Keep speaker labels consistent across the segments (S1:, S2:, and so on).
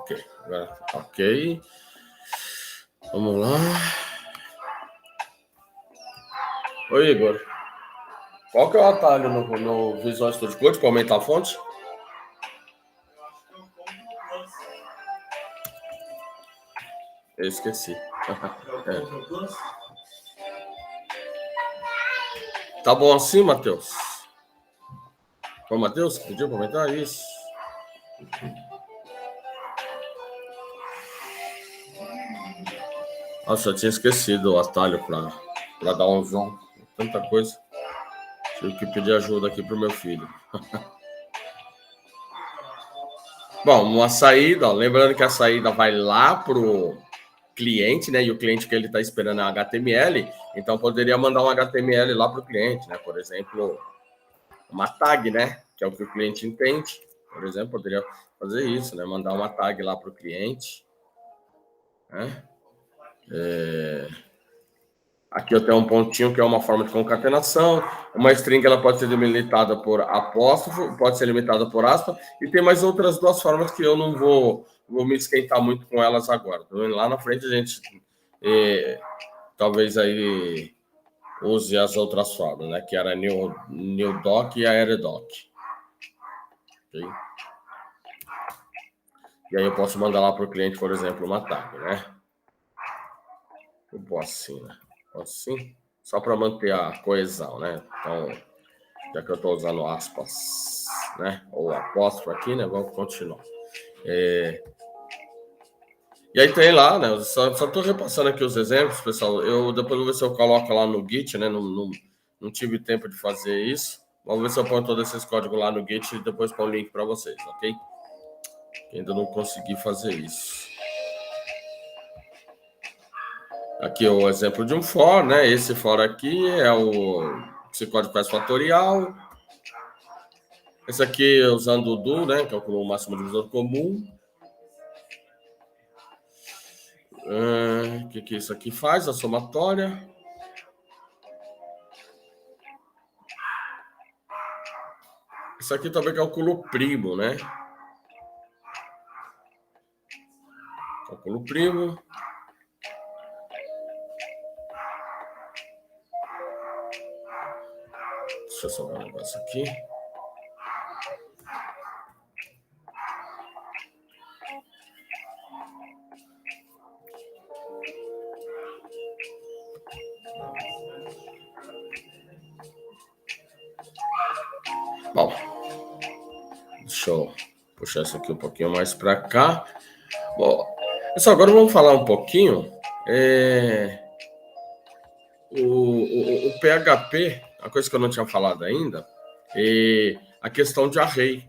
S1: Ok. Ok. Vamos lá. Oi, Igor. Qual que é o atalho no Visual Studio Code para aumentar a fonte? Eu esqueci. Tá bom assim, Matheus? Foi o Matheus que pediu para aumentar isso? Nossa, eu tinha esquecido o atalho para dar um zoom. Tanta coisa. Tive que pedir ajuda aqui pro meu filho. Bom, uma saída, ó, lembrando que a saída vai lá pro cliente, né? E o cliente que ele está esperando é HTML, então poderia mandar um HTML lá para o cliente, né? Por exemplo, uma tag, né? Que é o que o cliente entende. Por exemplo, poderia fazer isso, né? Mandar uma tag lá para o cliente. Né? Aqui eu tenho um pontinho que é uma forma de concatenação. Uma string ela pode ser delimitada por apóstrofo, pode ser limitada por aspa, e tem mais outras duas formas que eu não vou me esquentar muito com elas agora. Lá na frente a gente talvez aí use as outras formas, né? Que era new doc e aerodoc. Okay? E aí eu posso mandar lá para o cliente, por exemplo, uma tag, né? Eu posso assim, né? Posso assim, só para manter a coesão, né? Então, já que eu estou usando aspas, né? Ou apóstrofo aqui, né? Vamos continuar. E aí tem lá, né? Só estou repassando aqui os exemplos, pessoal. Eu depois vou ver se eu coloco lá no Git, né? Não tive tempo de fazer isso. Vamos ver se eu ponho todos esses códigos lá no Git e depois põe o link para vocês, ok? Ainda não consegui fazer isso. Aqui é o exemplo de um for, né? Esse for aqui é esse código faz fatorial. Esse aqui usando o do, né? Que é o máximo divisor comum. O que isso aqui faz? A somatória. Isso aqui também calcula o primo, né? Calcula o primo. Deixa eu salvar um negócio aqui. Bom, deixa eu puxar isso aqui um pouquinho mais para cá. Bom, pessoal, agora vamos falar um pouquinho. O PHP, a coisa que eu não tinha falado ainda, é a questão de array.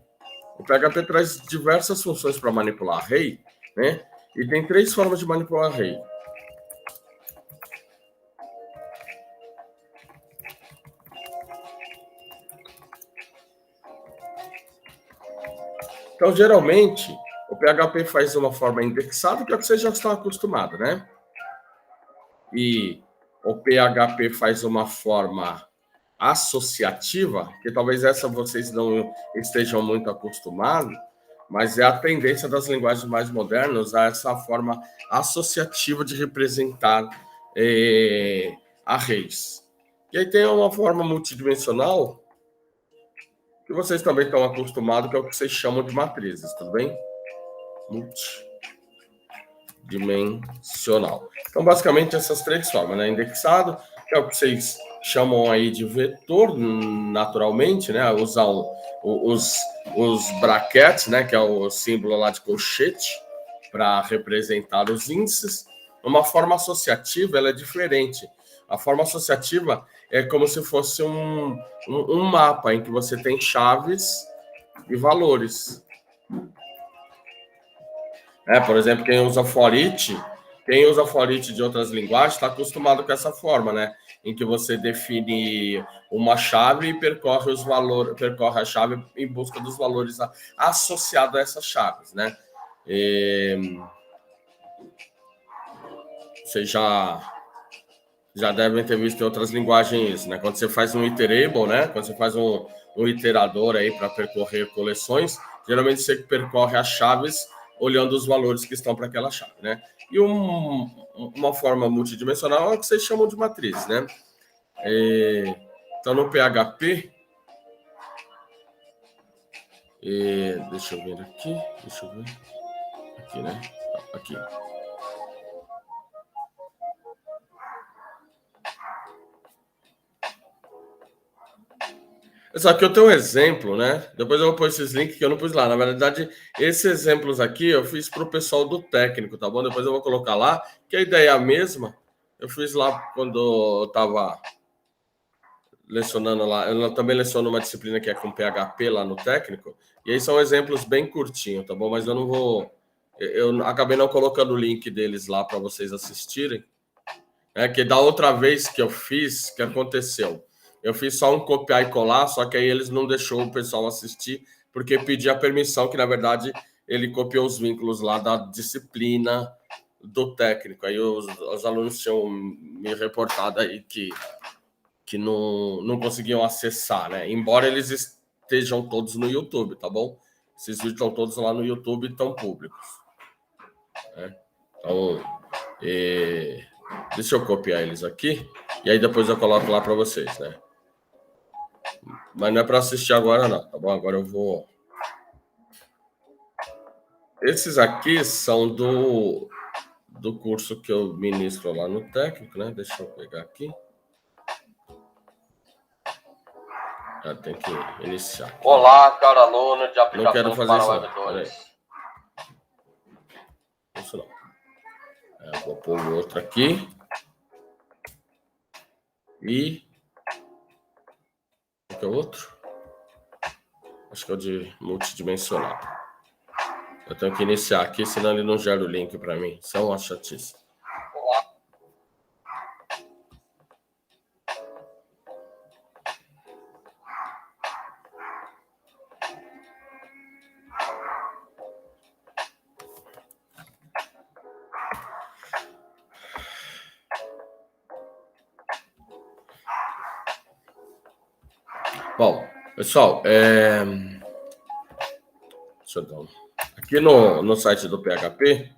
S1: O PHP traz diversas funções para manipular array, né? E tem 3 formas de manipular array. Então, geralmente, o PHP faz uma forma indexada, que é o que você já está acostumado, né? E o PHP faz uma forma associativa, que talvez essa vocês não estejam muito acostumados, mas é a tendência das linguagens mais modernas a essa forma associativa de representar arrays. E aí tem uma forma multidimensional, que vocês também estão acostumados, que é o que vocês chamam de matrizes, tudo bem? Multidimensional. Então, basicamente, essas 3 formas, né? Indexado, que é o que vocês chamam aí de vetor, naturalmente, né? Usar os brackets, né? Que é o símbolo lá de colchete, para representar os índices. Uma forma associativa, ela é diferente. A forma associativa é como se fosse um mapa em que você tem chaves e valores. Por exemplo, quem usa for each de outras linguagens está acostumado com essa forma, né? Em que você define uma chave e percorre a chave em busca dos valores associados a essas chaves, né? Vocês já devem ter visto em outras linguagens isso, né? Quando você faz um iterable, né? Quando você faz um iterador aí para percorrer coleções, geralmente você percorre as chaves olhando os valores que estão para aquela chave, né? E uma forma multidimensional é o que vocês chamam de matriz, né? Então, no PHP, deixa eu ver aqui, aqui, né? Aqui. Só que eu tenho um exemplo, né? Depois eu vou pôr esses links que eu não pus lá. Na verdade, esses exemplos aqui eu fiz para o pessoal do técnico, tá bom? Depois eu vou colocar lá, que a ideia é a mesma. Eu fiz lá quando eu estava lecionando lá. Eu também leciono uma disciplina que é com PHP lá no técnico. E aí são exemplos bem curtinhos, tá bom? Mas eu não vou... Eu acabei não colocando o link deles lá para vocês assistirem. Que da outra vez que eu fiz, que aconteceu? Eu fiz só um copiar e colar, só que aí eles não deixou o pessoal assistir, porque pedia permissão, que na verdade ele copiou os vínculos lá da disciplina do técnico. Aí os alunos tinham me reportado aí que não conseguiam acessar, né? Embora eles estejam todos no YouTube, tá bom? Esses vídeos estão todos lá no YouTube e estão públicos. Né? Então, deixa eu copiar eles aqui e aí depois eu coloco lá para vocês, né? Mas não é para assistir agora, não, tá bom? Agora eu vou. Esses aqui são do curso que eu ministro lá no técnico, né? Deixa eu pegar aqui. Tem que iniciar. Aqui.
S2: Olá, caro aluno de aplicações.
S1: Não quero fazer
S2: para
S1: isso,
S2: Web 2.
S1: Isso não. Eu vou pôr o outro aqui. E... Qual que é o outro? Acho que é o de multidimensional. Eu tenho que iniciar aqui, senão ele não gera o link para mim. Isso é uma chatice. Bom, pessoal, deixa eu dar aqui no site do PHP,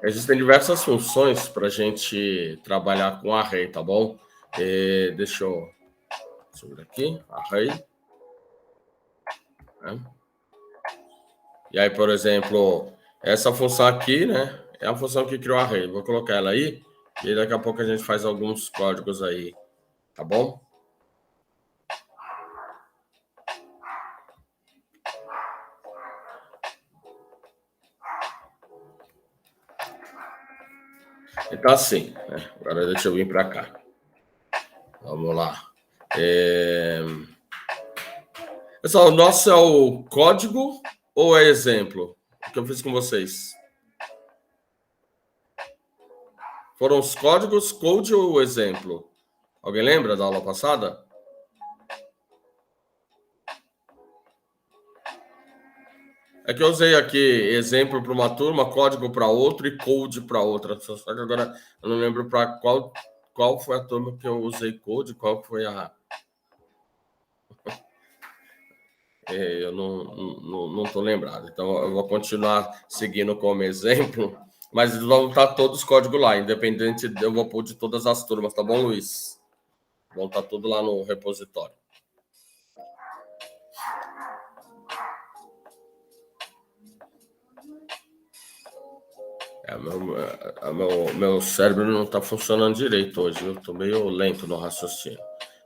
S1: existem diversas funções para a gente trabalhar com array, tá bom? Deixa eu ver aqui, array. Né? E aí, por exemplo, essa função aqui, né? É a função que criou o array. Vou colocar ela aí e daqui a pouco a gente faz alguns códigos aí, tá bom? Então, assim, né? Agora deixa eu vir para cá. Vamos lá. Pessoal, o nosso é o código ou é exemplo? O que eu fiz com vocês? Foram os códigos, code ou exemplo? Alguém lembra da aula passada? É que eu usei aqui exemplo para uma turma, código para outra e code para outra. Só que agora eu não lembro para qual foi a turma que eu usei code, qual foi a... Eu não estou lembrado. Então, eu vou continuar seguindo como exemplo, mas vão estar todos os códigos lá, independente, eu vou pôr de todas as turmas, tá bom, Luiz? Vão estar tudo lá no repositório. Meu cérebro não está funcionando direito hoje. Eu estou meio lento no raciocínio.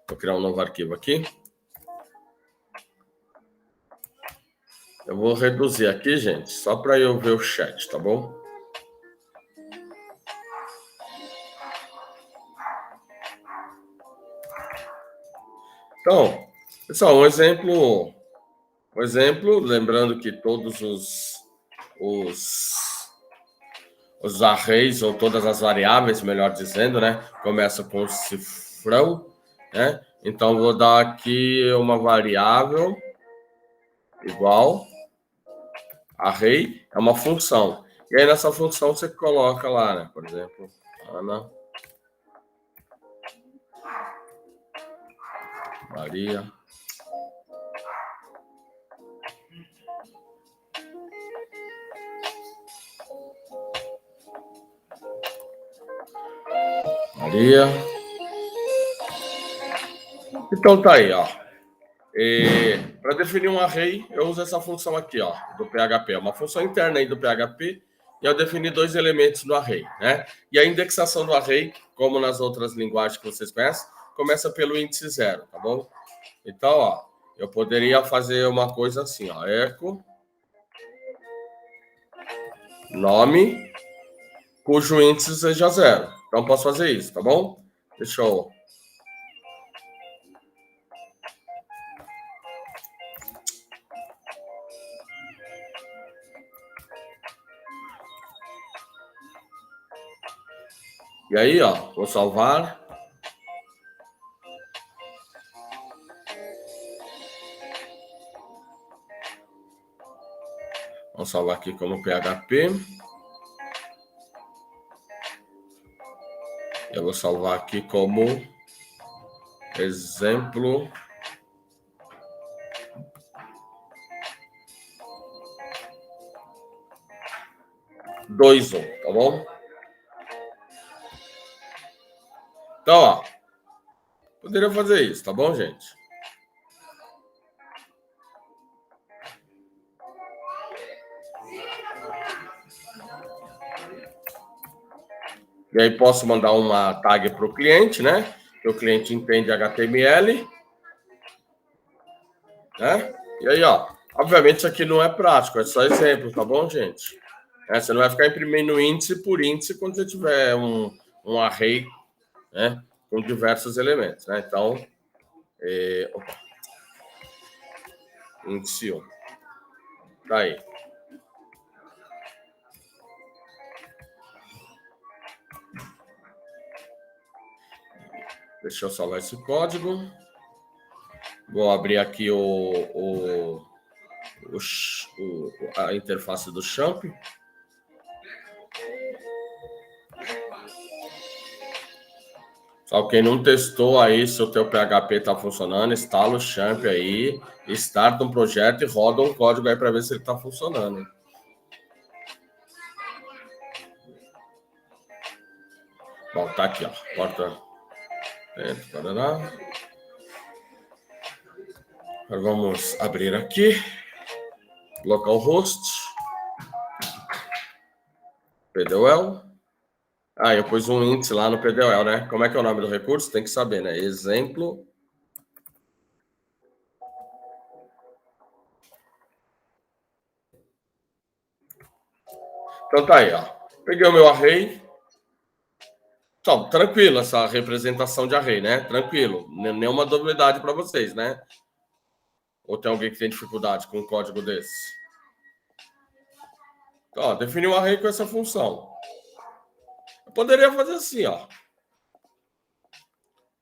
S1: Vou criar um novo arquivo aqui. Eu vou reduzir aqui, gente, só para eu ver o chat, tá bom? Então, pessoal, um exemplo, lembrando que todos os arrays, ou todas as variáveis, melhor dizendo, né? Começa com cifrão, né? Então, vou dar aqui uma variável igual array, é uma função. E aí, nessa função, você coloca lá, né? Por exemplo, Ana Maria Maria. Então tá aí, ó. Para definir um array, eu uso essa função aqui, ó, do PHP. É uma função interna aí do PHP e eu defini 2 elementos do array, né? E a indexação do array, como nas outras linguagens que vocês conhecem, começa pelo índice 0, tá bom? Então, ó, eu poderia fazer uma coisa assim, ó, echo nome cujo índice seja 0. Então, posso fazer isso, tá bom? Deixa eu... E aí, ó, vou salvar. Vamos salvar aqui como PHP. Eu vou salvar aqui como exemplo 2.1, tá bom? Então, ó, poderia fazer isso, tá bom, gente? E aí posso mandar uma tag para o cliente, né? Que o cliente entende HTML, né? E aí, ó, obviamente isso aqui não é prático, é só exemplo, tá bom, gente? Você não vai ficar imprimindo índice por índice quando você tiver um array, né? Com diversos elementos, né? Então, índice 1. Tá aí. Deixa eu salvar esse código. Vou abrir aqui a interface do Champ. Só quem não testou aí se o teu PHP está funcionando, instala o Champ aí, starta um projeto e roda um código aí para ver se ele está funcionando. Bom, tá aqui, ó. Porta. Parará. Agora vamos abrir aqui. Localhost. PDL. Ah, eu pus um índice lá no PDL, né? Como é que é o nome do recurso? Tem que saber, né? Exemplo. Então tá aí, ó. Peguei o meu array. Então, tranquilo essa representação de array, né? Tranquilo. Nenhuma novidade para vocês, né? Ou tem alguém que tem dificuldade com um código desse? Então, ó, defini um array com essa função. Eu poderia fazer assim, ó.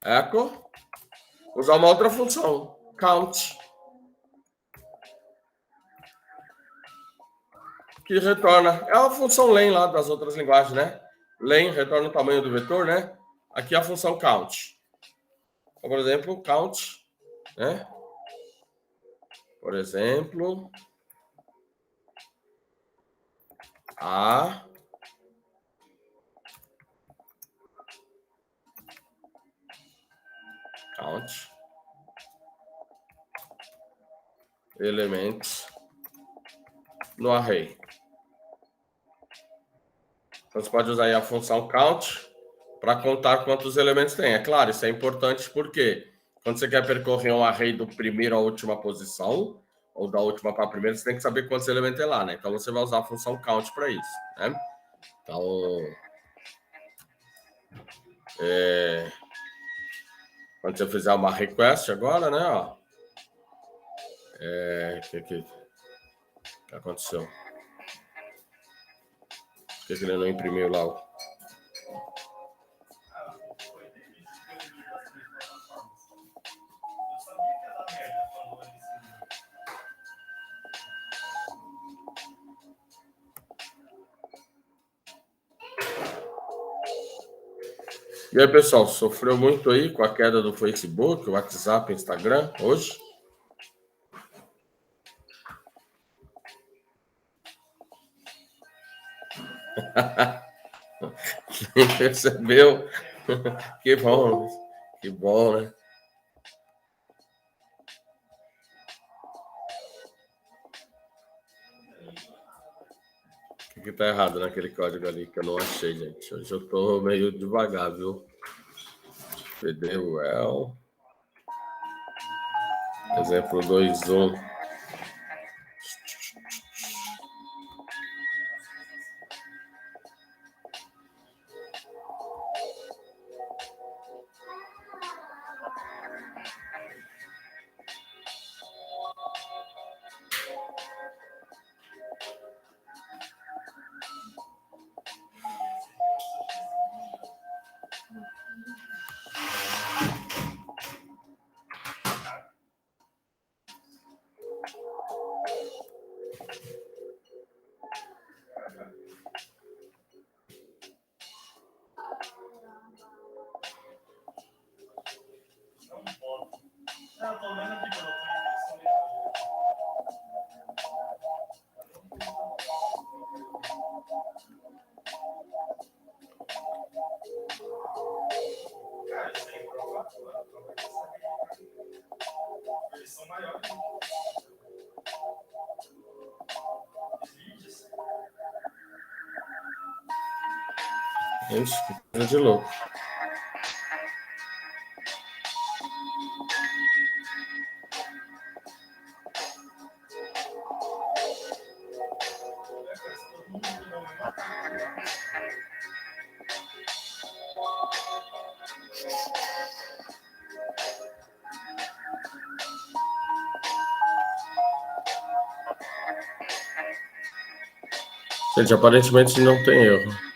S1: Echo. Usar uma outra função. Count. Que retorna. É a função len lá das outras linguagens, né? Len retorna o tamanho do vetor, né? Aqui é a função count. Então, por exemplo, count, né? Por exemplo, a count elementos no array. Então, você pode usar aí a função count para contar quantos elementos tem. É claro, isso é importante porque quando você quer percorrer um array do primeiro à última posição, ou da última para a primeira, você tem que saber quantos elementos tem lá, né? Então, você vai usar a função count para isso, né? Então, quando você fizer uma request agora, né? Ó, o que aconteceu? Por que ele não imprimiu lá o... E aí, pessoal, sofreu muito aí com a queda do Facebook, WhatsApp, Instagram hoje? Quem percebeu Que bom, que bom, né? O que tá errado naquele código ali que eu não achei, gente? Hoje eu tô meio devagar, viu? PD well. Exemplo 2.1. Gente, que coisa de louco. Gente, aparentemente não tem erro.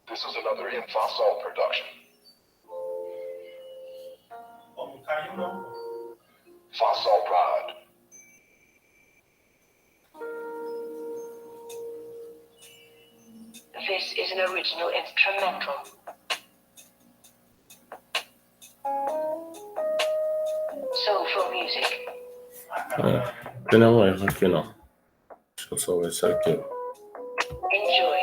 S3: This is another Infosol production. Fosol Prod.
S4: This is an original instrumental. Soulful music.
S1: Tem nenhum erro aqui, não. Deixa eu só ver se é aqui.
S4: Enjoy.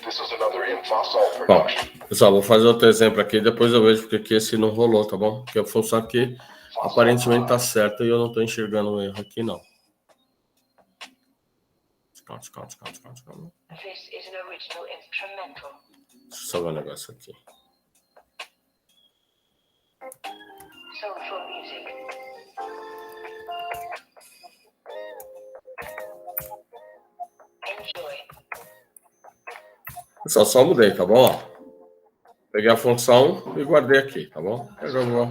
S3: This is another Infosol
S1: Bom,
S3: production.
S1: pessoal, vou fazer outro exemplo aqui, depois eu vejo porque que esse não rolou, tá bom? Porque a função aqui aparentemente tá certa e eu não tô enxergando o erro aqui, não. Count.
S4: This is an original instrumental.
S1: Deixa eu só ver um negócio aqui.
S4: Soulful music. Enjoy.
S1: Pessoal, só mudei, tá bom? Peguei a função e guardei aqui, tá bom? Agora eu vou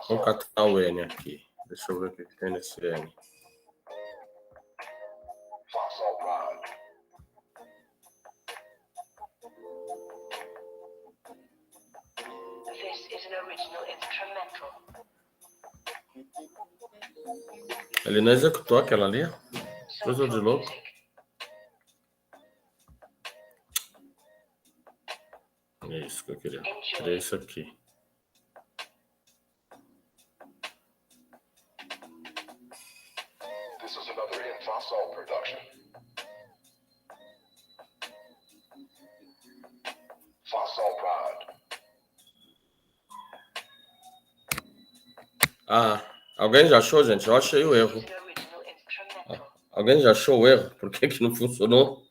S1: concatenar o N aqui. Deixa eu ver o que tem nesse N.
S3: Fosol Prod.
S4: This is an original instrumental.
S1: Ele não executou aquela ali? Coisa de louco.
S4: music.
S1: É isso que eu queria. Queria isso aqui.
S3: This is another Infosol production. Fosol Prod.
S1: Ah, alguém já achou, gente? Eu achei o erro.
S4: This is an original instrumental.
S1: Alguém já achou o erro? Por que que não funcionou?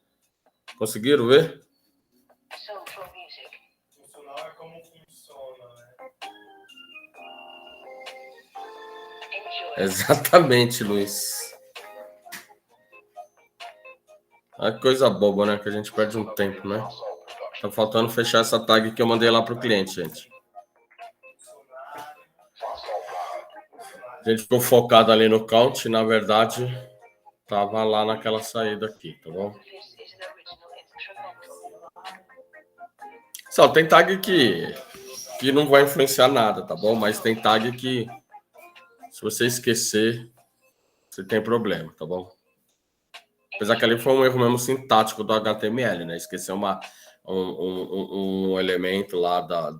S1: Conseguiram ver?
S4: Soulful music.
S5: Funcional é como funciona, né?
S4: Enjoy.
S1: Exatamente, Luiz. Ah, que coisa boba, né? Que a gente perde um tempo, né?
S3: Fosol production.
S1: Tá faltando fechar essa tag que eu mandei lá pro cliente, gente.
S3: Fosol Prod.
S1: A gente ficou focado ali no count e, na verdade, tava lá naquela saída aqui, tá bom?
S4: This is an original instrumental.
S1: Só tem tag que não vai influenciar nada, tá bom? Mas tem tag que, se você esquecer, se tem problema, tá bom? Apesar que ali foi um erro mesmo sintático do HTML, né? Esquecer um elemento lá da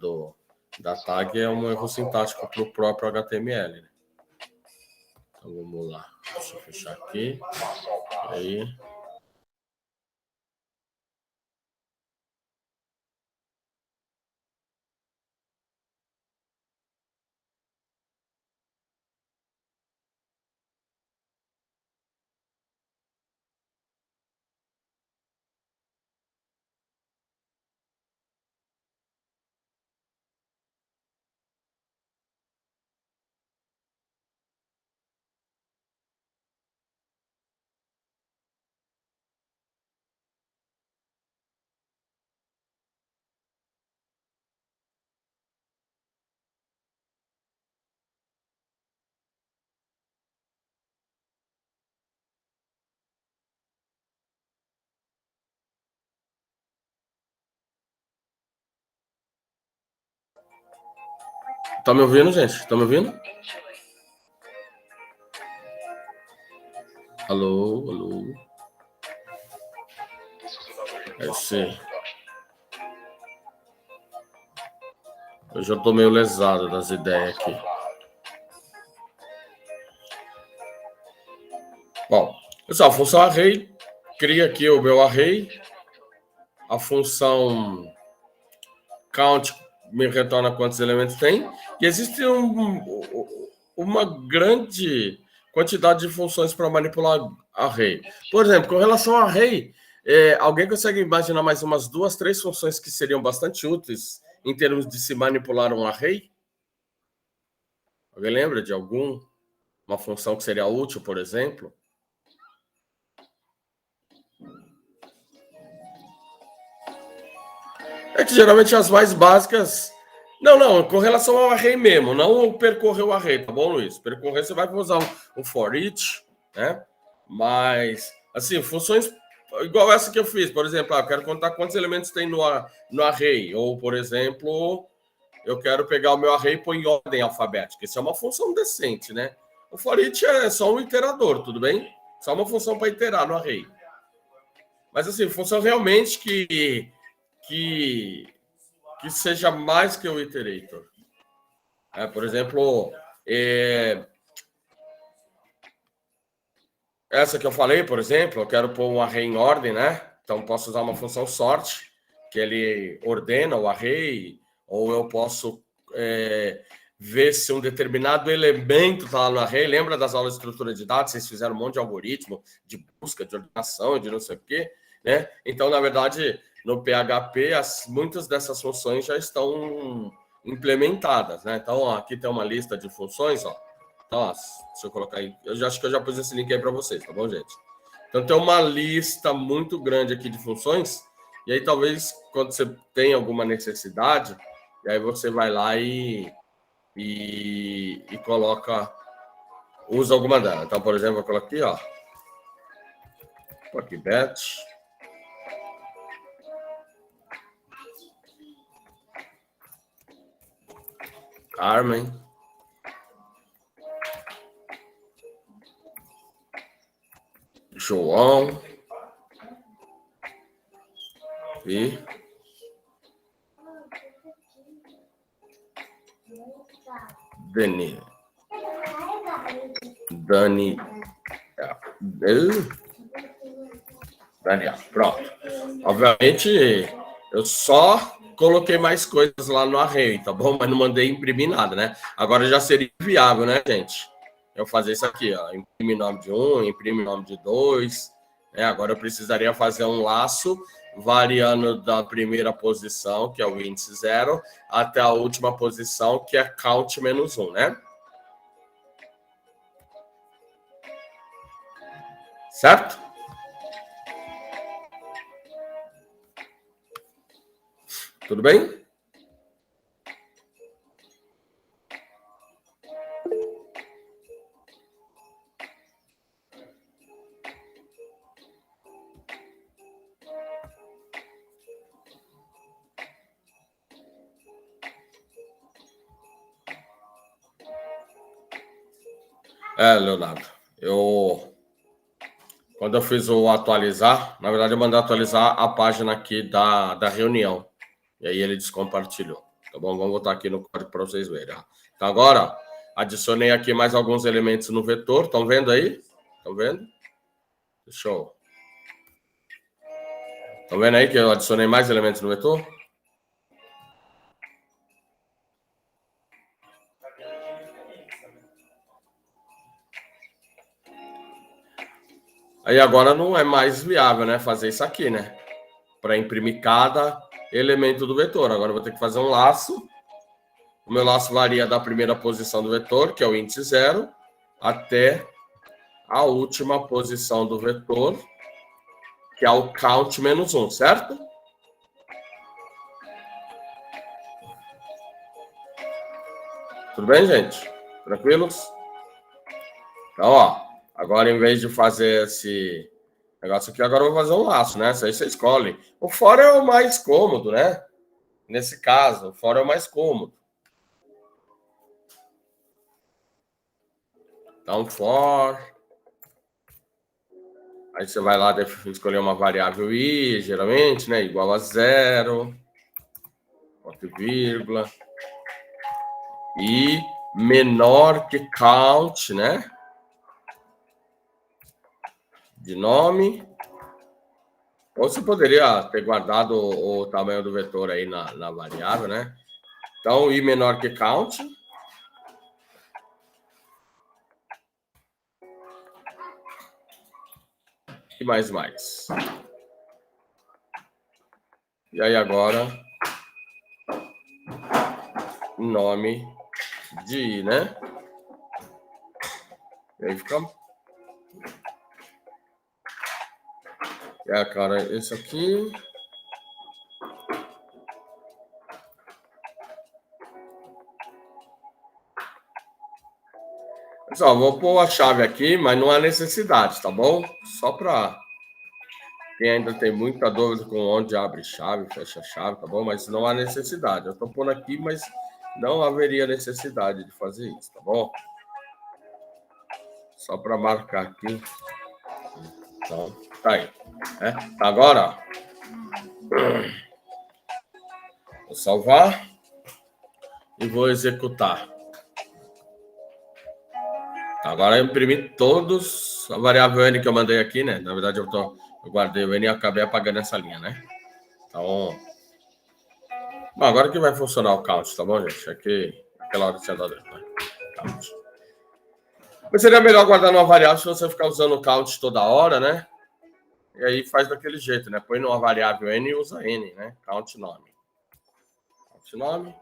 S1: tag é um erro sintático para o próprio HTML, né? Então vamos lá. Deixa eu fechar aqui. Aí. Tá me ouvindo, gente? Tá me ouvindo?
S4: Enjoy.
S1: Alô, alô.
S3: This is another
S1: É
S3: fossil
S1: sim.
S3: production.
S1: Eu já tô meio lesado das ideias aqui. Bom, pessoal, a função array cria aqui o meu array. A função count me retorna quantos elementos tem. E existe uma grande quantidade de funções para manipular array. Por exemplo, com relação ao array, alguém consegue imaginar mais umas 2, 3 funções que seriam bastante úteis em termos de se manipular um array? Alguém lembra de alguma função que seria útil, por exemplo? É que geralmente as mais básicas. Não, com relação ao array mesmo, não percorrer o array, tá bom, Luiz? Percorrer você vai usar um for each, né? Mas, assim, funções igual essa que eu fiz, por exemplo, eu quero contar quantos elementos tem no array, ou, por exemplo, eu quero pegar o meu array e pôr em ordem alfabética. Isso é uma função decente, né? O for each é só um iterador, tudo bem? Só uma função para iterar no array. Mas, assim, função realmente que seja mais que o iterator. Por exemplo, essa que eu falei, por exemplo, eu quero pôr um array em ordem, né? Então, posso usar uma função sort, que ele ordena o array, ou eu posso ver se um determinado elemento está lá no array. Lembra das aulas de estrutura de dados? Vocês fizeram um monte de algoritmo de busca, de ordenação, de não sei o quê, né? Então, na verdade, no PHP, muitas dessas funções já estão implementadas, né? Então, ó, aqui tem uma lista de funções, ó. Então, ó, deixa eu colocar aí. Eu acho que eu já pus esse link aí para vocês, tá bom, gente? Então, tem uma lista muito grande aqui de funções. E aí, talvez, quando você tem alguma necessidade, e aí você vai lá e coloca, usa alguma delas. Então, por exemplo, eu coloco aqui, ó. Aqui, batch. Carmen. João. E Dani. Daniel. Pronto. Obviamente, eu só coloquei mais coisas lá no array, tá bom? Mas não mandei imprimir nada, né? Agora já seria viável, né, gente? Eu fazer isso aqui, ó. Imprime nome de 1, imprime nome de 2. Agora eu precisaria fazer um laço variando da primeira posição, que é o índice 0, até a última posição, que é count menos 1, né? Certo? Tudo bem? Leonardo. Quando eu fiz o atualizar, na verdade eu mandei atualizar a página aqui da reunião. E aí ele descompartilhou. Tá bom? Vamos voltar aqui no código para vocês verem. Então agora, adicionei aqui mais alguns elementos no vetor. Estão vendo aí? Estão vendo? Show. Estão vendo aí que eu adicionei mais elementos no vetor? Aí agora não é mais viável, né? Fazer isso aqui, né? Para imprimir cada elemento do vetor. Agora eu vou ter que fazer um laço. O meu laço varia da primeira posição do vetor, que é o índice 0, até a última posição do vetor, que é o count menos 1, certo? Tudo bem, gente? Tranquilos? Então, ó, agora em vez de fazer esse negócio aqui, agora eu vou fazer um laço, né? Isso aí você escolhe. O for é o mais cômodo, né? Nesse caso, o for é o mais cômodo. Então, for. Aí você vai lá escolher uma variável i, geralmente, né? Igual a 0, ponto e vírgula. E menor que count, né? De nome. Ou você poderia ter guardado o tamanho do vetor aí na variável, né? Então, i menor que count. E mais. E aí agora, nome de i, né? E aí fica... E aí, cara, esse aqui... Pessoal, vou pôr a chave aqui, mas não há necessidade, tá bom? Só para quem ainda tem muita dúvida com onde abre chave, fecha chave, tá bom? Mas não há necessidade. Eu estou pondo aqui, mas não haveria necessidade de fazer isso, tá bom? Só para marcar aqui. Então, tá aí. Agora, vou salvar e vou executar. Agora eu imprimi todos a variável n que eu mandei aqui, né? Na verdade, eu guardei o n e acabei apagando essa linha, né? Então, bom, agora que vai funcionar o count, tá bom, gente? Aqui, aquela hora que tinha dado, né? Count. Mas seria melhor guardar numa variável se você ficar usando o count toda hora, né? E aí faz daquele jeito, né? Põe numa variável n e usa n, né? Count nome. Count nome.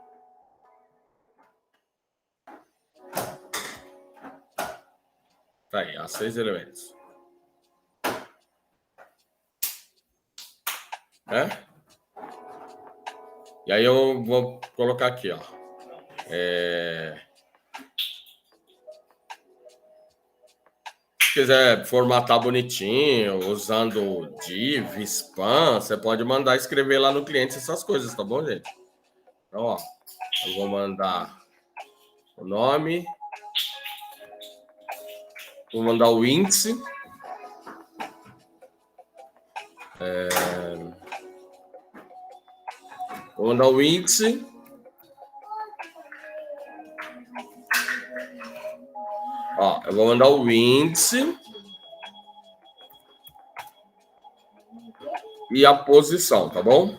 S1: Tá aí, há 6 elementos. E aí eu vou colocar aqui, ó. Se quiser formatar bonitinho, usando div, span, você pode mandar escrever lá no cliente essas coisas, tá bom, gente? Então, ó, eu vou mandar o nome, vou mandar o índice, vou mandar o índice, ó, eu vou mandar o índice e a posição, tá bom?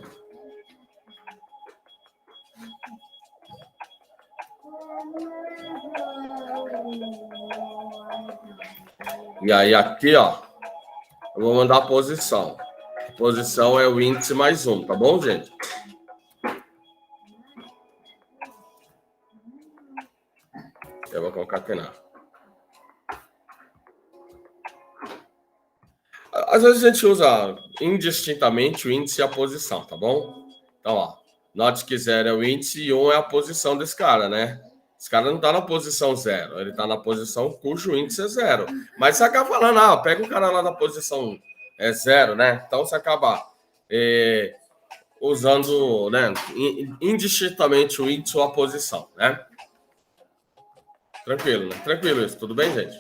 S1: E aí aqui, ó, eu vou mandar a posição. A posição é o índice mais 1, tá bom, gente? Eu vou concatenar. Às vezes a gente usa indistintamente o índice e a posição, tá bom? Então, ó, note que 0 é o índice e 1 é a posição desse cara, né? Esse cara não tá na posição 0, ele tá na posição cujo índice é 0. Mas você acaba falando, pega o cara lá na posição 0, né? Então você acaba usando, né, indistintamente o índice ou a posição, né? Tranquilo, né? Tranquilo isso, tudo bem, gente?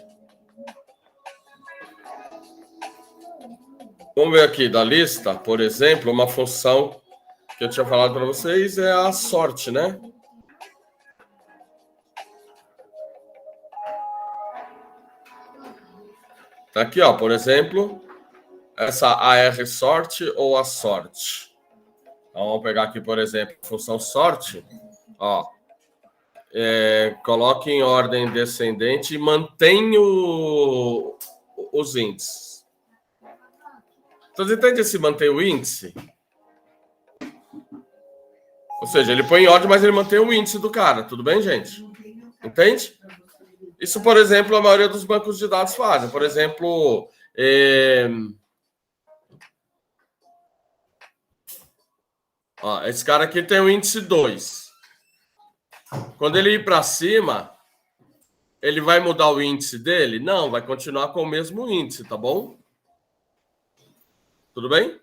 S1: Vamos ver aqui da lista, por exemplo, uma função que eu tinha falado para vocês é a sorte, né? Tá aqui, ó, por exemplo, essa AR sorte ou a sorte. Então, vamos pegar aqui, por exemplo, a função sorte, ó. Coloque em ordem descendente e mantém os índices. Então, você entende se mantém o índice? Ou seja, ele põe em ordem, mas ele mantém o índice do cara. Tudo bem, gente? Entende? Isso, por exemplo, a maioria dos bancos de dados fazem. Por exemplo, ó, esse cara aqui tem o índice 2. Quando ele ir para cima, ele vai mudar o índice dele? Não, vai continuar com o mesmo índice, tá bom? Tudo bem?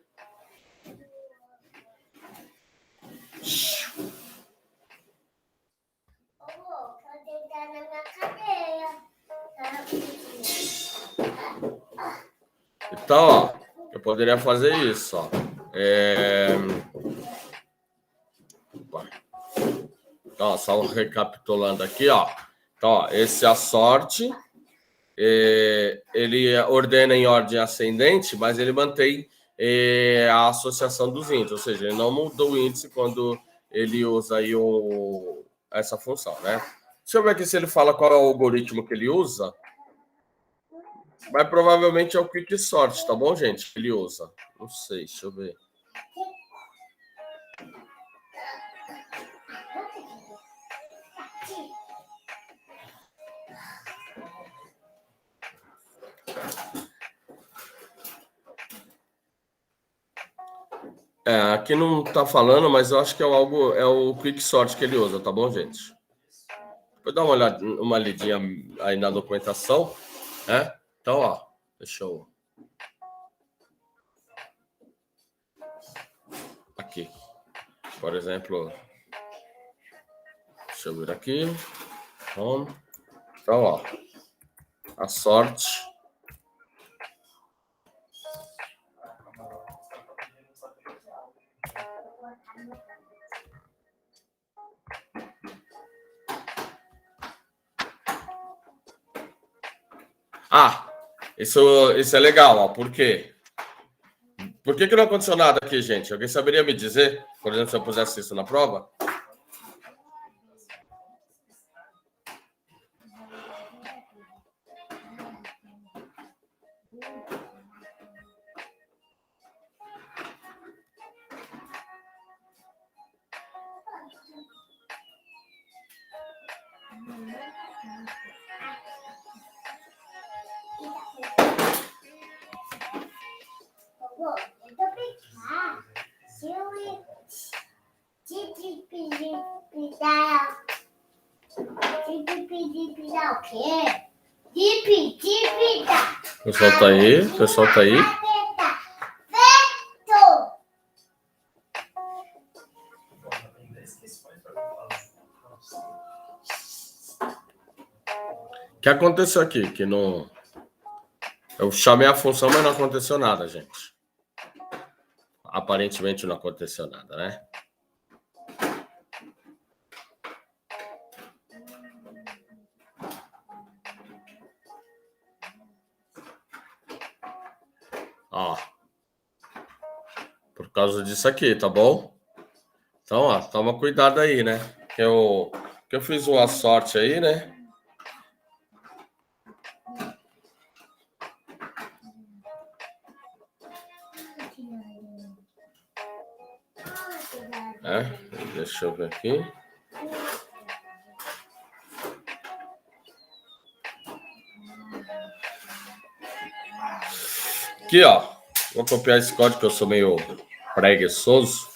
S1: Então, ó, eu poderia fazer isso, ó. Então, só recapitulando aqui, ó. Então, ó, esse é a sorte. Ele ordena em ordem ascendente, mas ele mantém a associação dos índices, ou seja, ele não mudou o índice quando ele usa aí essa função, né? Deixa eu ver aqui se ele fala qual é o algoritmo que ele usa. Mas provavelmente é o Quicksort, tá bom, gente? Ele usa. Não sei, deixa eu ver. Aqui não tá falando, mas eu acho que é o Quicksort que ele usa, tá bom, gente? Vou dar uma lidinha aí na documentação, né? Então, ó, deixa eu... Aqui. Por exemplo... Deixa eu ver aqui. Então, ó. A sorte... Isso é legal, ó. Por quê? Por que não aconteceu nada aqui, gente? Alguém saberia me dizer? Por exemplo, se eu pusesse isso na prova? O pessoal tá aí? O pessoal tá aí? O que aconteceu aqui? Que não... Eu chamei a função, mas não aconteceu nada, gente. Aparentemente não aconteceu nada, né? Ó. Por causa disso aqui, tá bom? Então, ó, toma cuidado aí, né? Que eu fiz uma sorte aí, né? Deixa eu ver aqui. Aqui, ó. Vou copiar esse código que eu sou meio preguiçoso.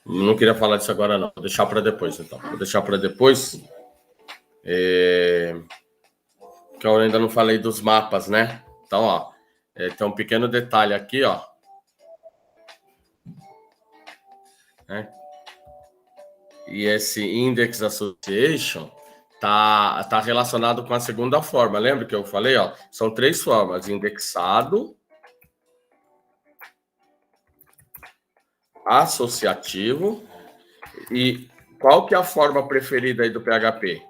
S1: Não queria falar disso agora, não. Vou deixar para depois, então. Vou deixar para depois. Que eu ainda não falei dos mapas, né? Então, ó. Tem um pequeno detalhe aqui, ó. E esse Index Association, tá relacionado com a segunda forma. Lembra que eu falei? Ó, são 3 formas: indexado, associativo e qual que é a forma preferida aí do PHP?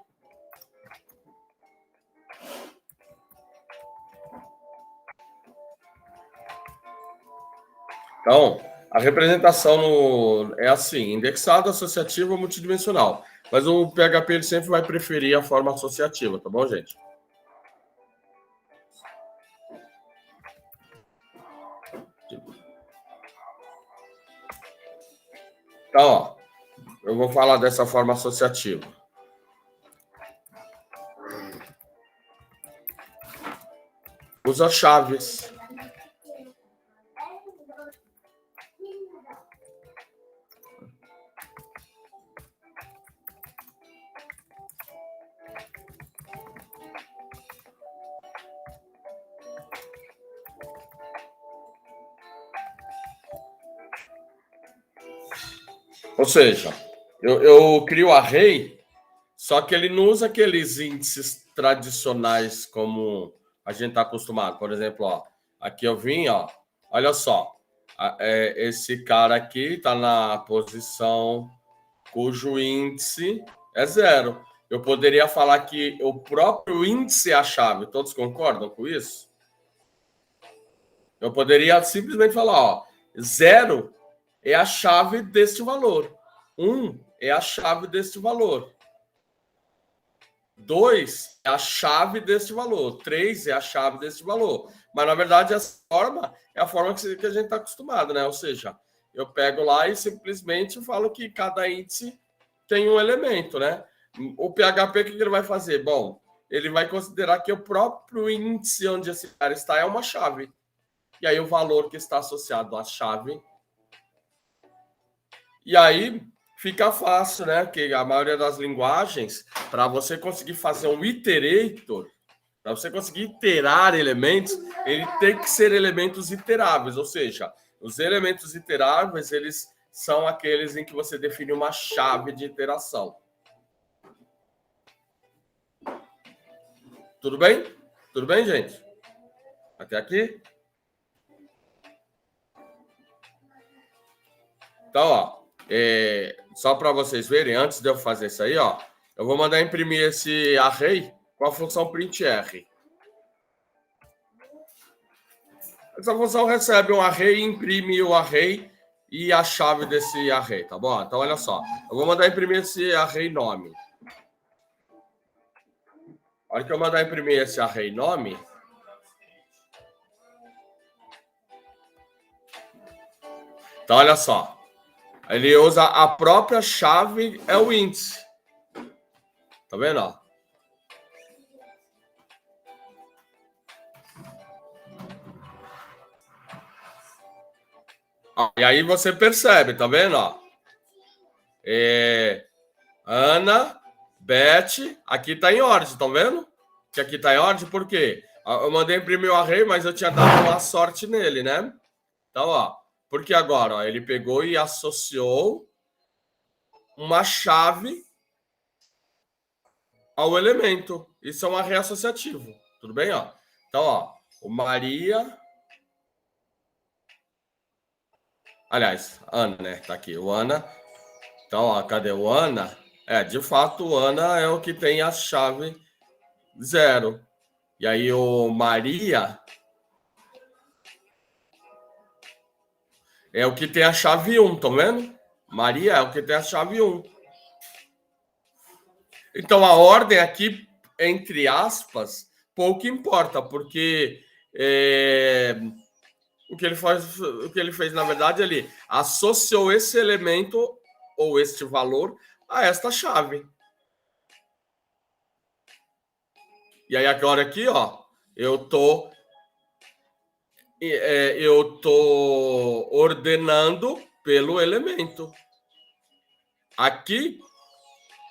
S1: Então, a representação é assim: indexado, associativo ou multidimensional. Mas o PHP ele sempre vai preferir a forma associativa, tá bom, gente? Então, ó, eu vou falar dessa forma associativa. Usa chaves. Ou seja, eu crio array, só que ele não usa aqueles índices tradicionais como a gente está acostumado. Por exemplo, ó, aqui eu vim, ó, olha só, esse cara aqui está na posição cujo índice é 0. Eu poderia falar que o próprio índice é a chave. Todos concordam com isso? Eu poderia simplesmente falar, ó, 0 é a chave deste valor. 1 é a chave deste valor. 2 é a chave deste valor. 3 é a chave deste valor. Mas, na verdade, essa forma é a forma que a gente está acostumado, né? Ou seja, eu pego lá e simplesmente falo que cada índice tem um elemento, né? O PHP, o que ele vai fazer? Bom, ele vai considerar que o próprio índice onde esse cara está é uma chave. E aí o valor que está associado à chave. E aí fica fácil, né? Porque a maioria das linguagens, para você conseguir fazer um iterator, para você conseguir iterar elementos, ele tem que ser elementos iteráveis. Ou seja, os elementos iteráveis, eles são aqueles em que você define uma chave de iteração. Tudo bem? Tudo bem, gente? Até aqui? Então, ó, só para vocês verem, antes de eu fazer isso aí, ó, eu vou mandar imprimir esse array com a função printr. Essa função recebe um array, imprime o array e a chave desse array, tá bom? Então, olha só, eu vou mandar imprimir esse array nome. A hora que eu mandar imprimir esse array nome, então, olha só. Ele usa a própria chave, é o índice. Tá vendo? Ó, e aí você percebe, tá vendo? Ana, Beth, aqui tá em ordem, tá vendo? Que aqui tá em ordem, por quê? Eu mandei imprimir o array, mas eu tinha dado uma sorte nele, né? Então, ó, porque agora, ó, ele pegou e associou uma chave ao elemento. Isso é um array associativo. Tudo bem? Ó? Então, ó, o Maria... Aliás, Ana, né? Tá aqui, o Ana. Então, ó, cadê o Ana? De fato, o Ana é o que tem a chave 0. E aí o Maria é o que tem a chave 1, tá vendo? Maria é o que tem a chave 1. Então, a ordem aqui, entre aspas, pouco importa, porque o que ele fez, na verdade, ele associou esse elemento ou este valor a esta chave. E aí, agora aqui, ó, eu tô ordenando pelo elemento. Aqui,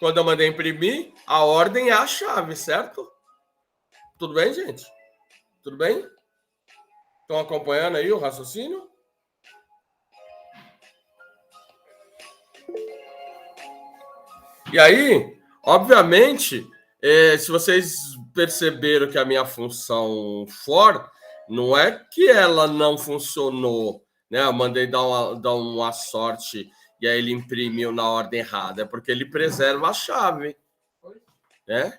S1: quando eu mandei imprimir, a ordem é a chave, certo? Tudo bem, gente? Tudo bem? Estão acompanhando aí o raciocínio? E aí, obviamente, Se vocês perceberam que a minha função for, não é que ela não funcionou, né? Eu mandei dar uma sorte e aí ele imprimiu na ordem errada, é porque ele preserva a chave, né?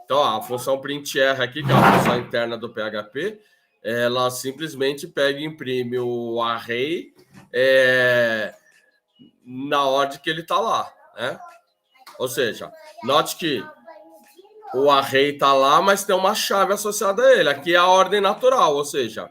S1: Então, a função printr aqui, que é a função interna do PHP, ela simplesmente pega e imprime o array na ordem que ele está lá, né? Ou seja, note que o array está lá, mas tem uma chave associada a ele. Aqui é a ordem natural, ou seja,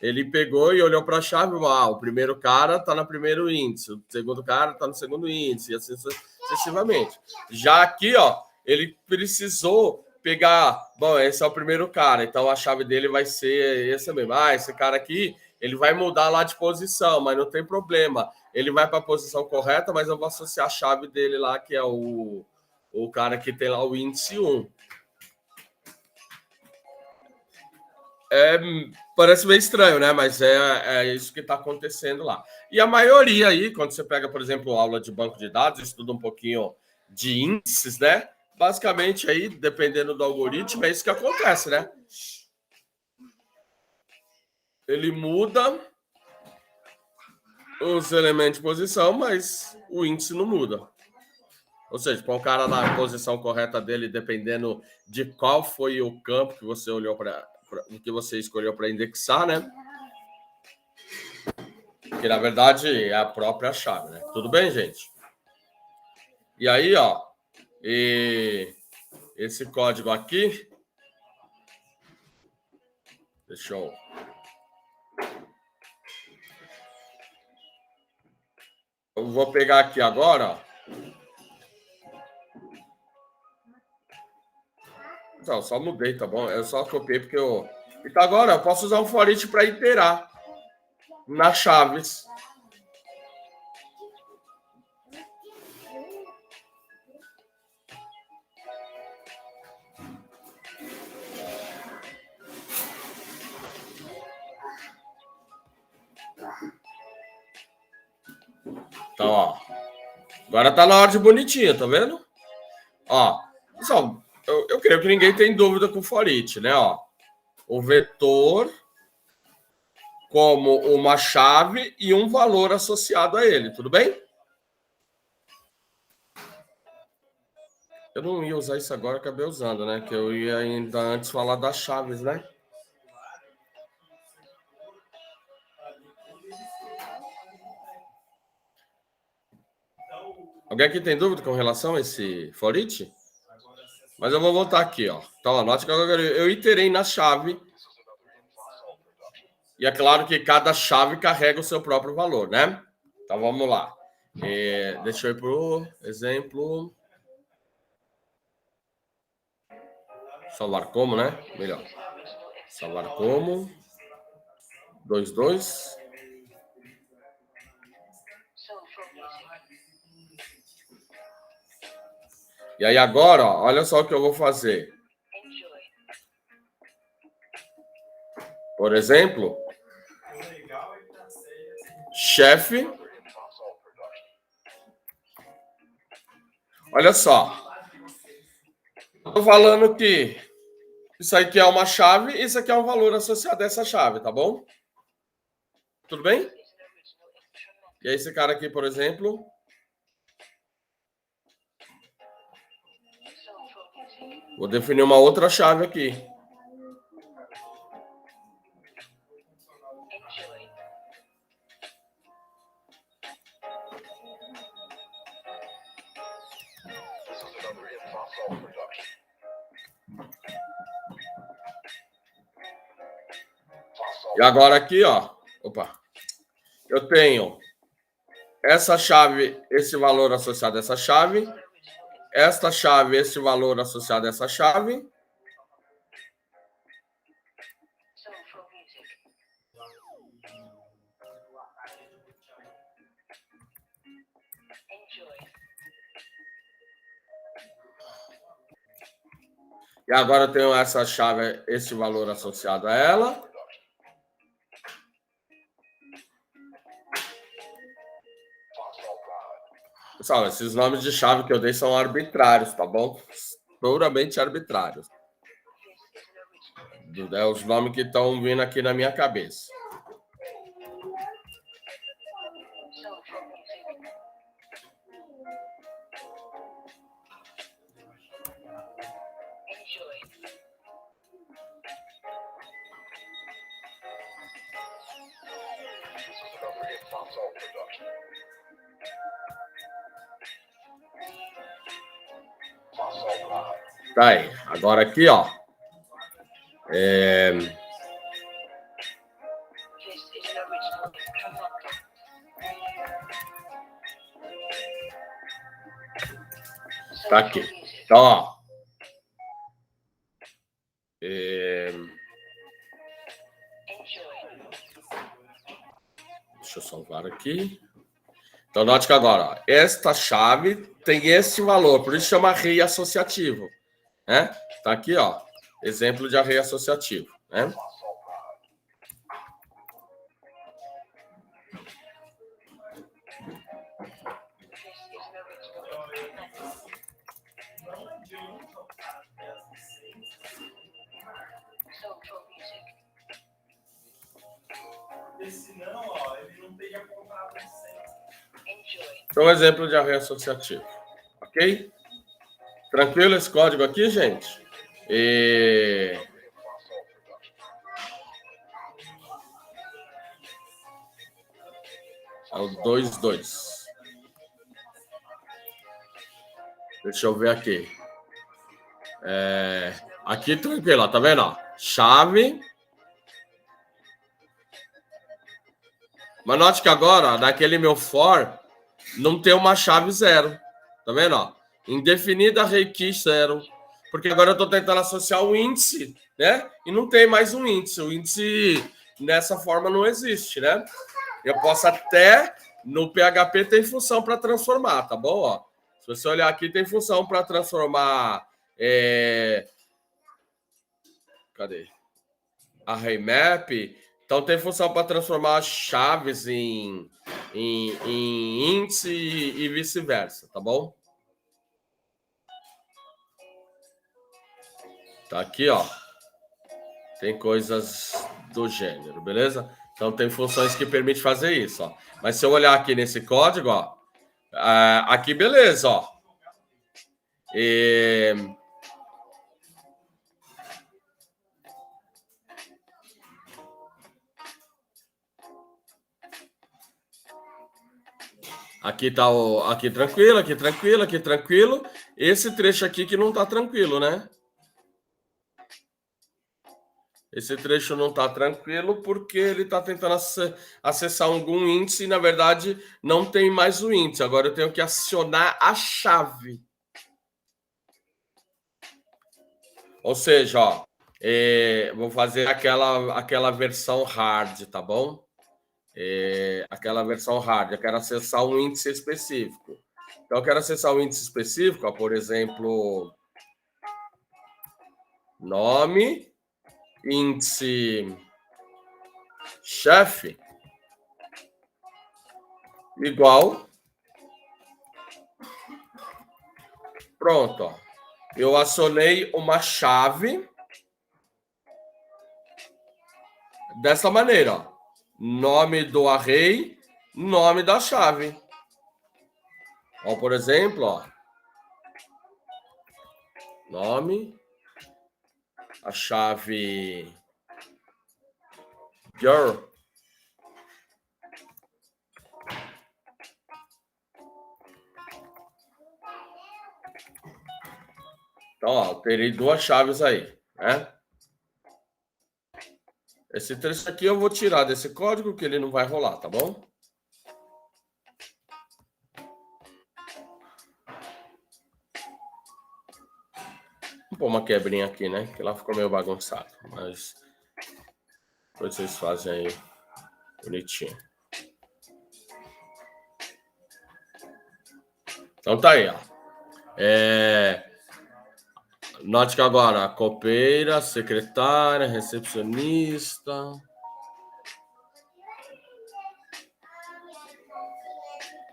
S1: ele pegou e olhou para a chave, o primeiro cara está no primeiro índice, o segundo cara está no segundo índice, e assim sucessivamente. Já aqui, ó, ele precisou pegar, bom, esse é o primeiro cara, então a chave dele vai ser essa mesmo. Esse cara aqui, ele vai mudar lá de posição, mas não tem problema. Ele vai para a posição correta, mas eu vou associar a chave dele lá, que é o cara que tem lá o índice 1. Parece meio estranho, né? Mas é isso que está acontecendo lá. E a maioria aí, quando você pega, por exemplo, aula de banco de dados, estuda um pouquinho de índices, né? Basicamente aí, dependendo do algoritmo, é isso que acontece, né? Ele muda os elementos de posição, mas o índice não muda. Ou seja, põe o cara na posição correta dele, dependendo de qual foi o campo que você olhou o que você escolheu para indexar, né? Que na verdade é a própria chave, né? Tudo bem, gente? E aí, ó, esse código aqui, deixa eu vou pegar aqui agora, ó. Não, só mudei, tá bom? Eu só copiei porque eu... Então agora eu posso usar um for each para iterar nas chaves. Então, ó. Agora tá na ordem bonitinha, tá vendo? Ó, pessoal, eu creio que ninguém tem dúvida com o for each, né? Ó, o vetor como uma chave e um valor associado a ele, tudo bem? Eu não ia usar isso agora, acabei usando, né? Que eu ia ainda antes falar das chaves, né? Alguém aqui tem dúvida com relação a esse for each? Mas eu vou voltar aqui, ó. Então, anote que eu iterei na chave. E é claro que cada chave carrega o seu próprio valor, né? Então, vamos lá. Deixa eu ir para o exemplo. Salvar como, né? Melhor. Salvar como. 22. E aí agora, ó, olha só o que eu vou fazer. Por exemplo, chefe. Olha só. Estou falando que isso aqui é uma chave e isso aqui é um valor associado a essa chave, tá bom? Tudo bem? E aí esse cara aqui, por exemplo... Vou definir uma outra chave aqui. E agora aqui, ó. Opa. Eu tenho essa chave, esse valor associado a essa chave. Esta chave, esse valor associado a essa chave. E agora eu tenho essa chave, esse valor associado a ela. Pessoal, esses nomes de chave que eu dei são arbitrários, tá bom? puramente arbitrários. É os nomes que estão vindo aqui na minha cabeça.
S4: Soulful music. Enjoy.
S3: This is another hit Fossil production. Fossil Pride.
S1: Tá aí. Agora aqui, ó.
S4: This is an original instrumental.
S1: Tá aqui.
S4: Soulful music.
S1: Então, ó.
S4: Enjoy.
S1: Deixa eu salvar aqui. Então, note que agora, ó, esta chave tem este valor, por isso chama array associativo. Né? Tá aqui, ó. Exemplo de array associativo. Né?
S3: Fossil Pride.
S4: This is an original instrumental. Soulful music.
S5: Esse não, ó, ele não teria comprado sempre.
S4: Enjoy.
S1: Então, um exemplo de array associativo. Ok? Tranquilo esse código aqui, gente? E...
S3: Fossil production.
S1: é o 2,2. Deixa eu ver aqui. Aqui tranquilo, ó, tá vendo? Ó? Chave. Mas note que agora, naquele meu for, não tem uma chave 0. Tá vendo? Ó? Indefinida array key 0. Porque agora eu tô tentando associar o índice, né? E não tem mais um índice. O índice nessa forma não existe, né? Eu posso até, no PHP tem função para transformar, tá bom? Ó, se você olhar aqui, tem função para transformar... Cadê? Array map. Então tem função para transformar chaves em índice e vice-versa, tá bom? Tá aqui, ó. Tem coisas do gênero, beleza? Então tem funções que permitem fazer isso, ó. Mas se eu olhar aqui nesse código, ó, aqui beleza, ó. Aqui tá aqui tranquilo, aqui tranquilo, aqui tranquilo. Esse trecho aqui que não tá tranquilo, né? Esse trecho não tá tranquilo porque ele tá tentando acessar algum índice e, na verdade, não tem mais o índice. Agora eu tenho que acionar a chave. Ou seja, ó, vou fazer aquela versão hard, tá bom? Aquela versão hard. Eu quero acessar um índice específico. Então, eu quero acessar um índice específico, ó, por exemplo, nome, índice chefe, igual. Pronto, ó. Eu acionei uma chave dessa maneira, ó. Nome do array, nome da chave. Ó, por exemplo, ó. Nome, a chave girl. Então, ó, terei duas chaves aí, né? Esse trecho aqui eu vou tirar desse código que ele não vai rolar, tá bom? Vou pôr uma quebrinha aqui, né? Que lá ficou meio bagunçado, mas depois vocês fazem aí bonitinho. Então tá aí, ó. Note que agora a copeira, secretária, recepcionista,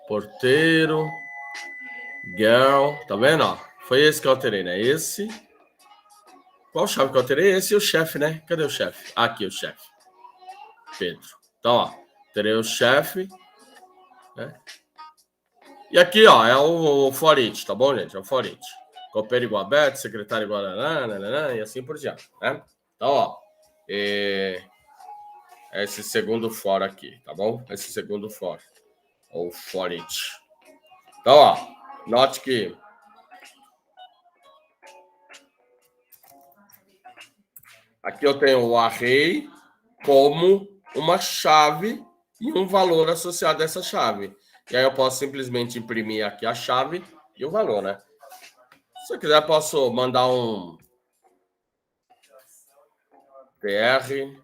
S1: porteiro, girl, tá vendo? Ó? Foi esse que eu alterei, né? Esse. Qual chave que eu alterei? Esse e o chefe, né? Cadê o chefe? Aqui, o chefe. Pedro. Então, ó. Alterei o chefe. Né? E aqui, ó, é o for each, tá bom, gente? É o for each. Copeiro igual aberto, secretário igual a... e assim por diante, né? Então, ó. Esse segundo for aqui, tá bom? Esse segundo for. Ou for each. Então, ó. Note que... Aqui eu tenho o array como uma chave e um valor associado a essa chave. E aí eu posso simplesmente imprimir aqui a chave e o valor, né? Se eu quiser, eu posso mandar um tr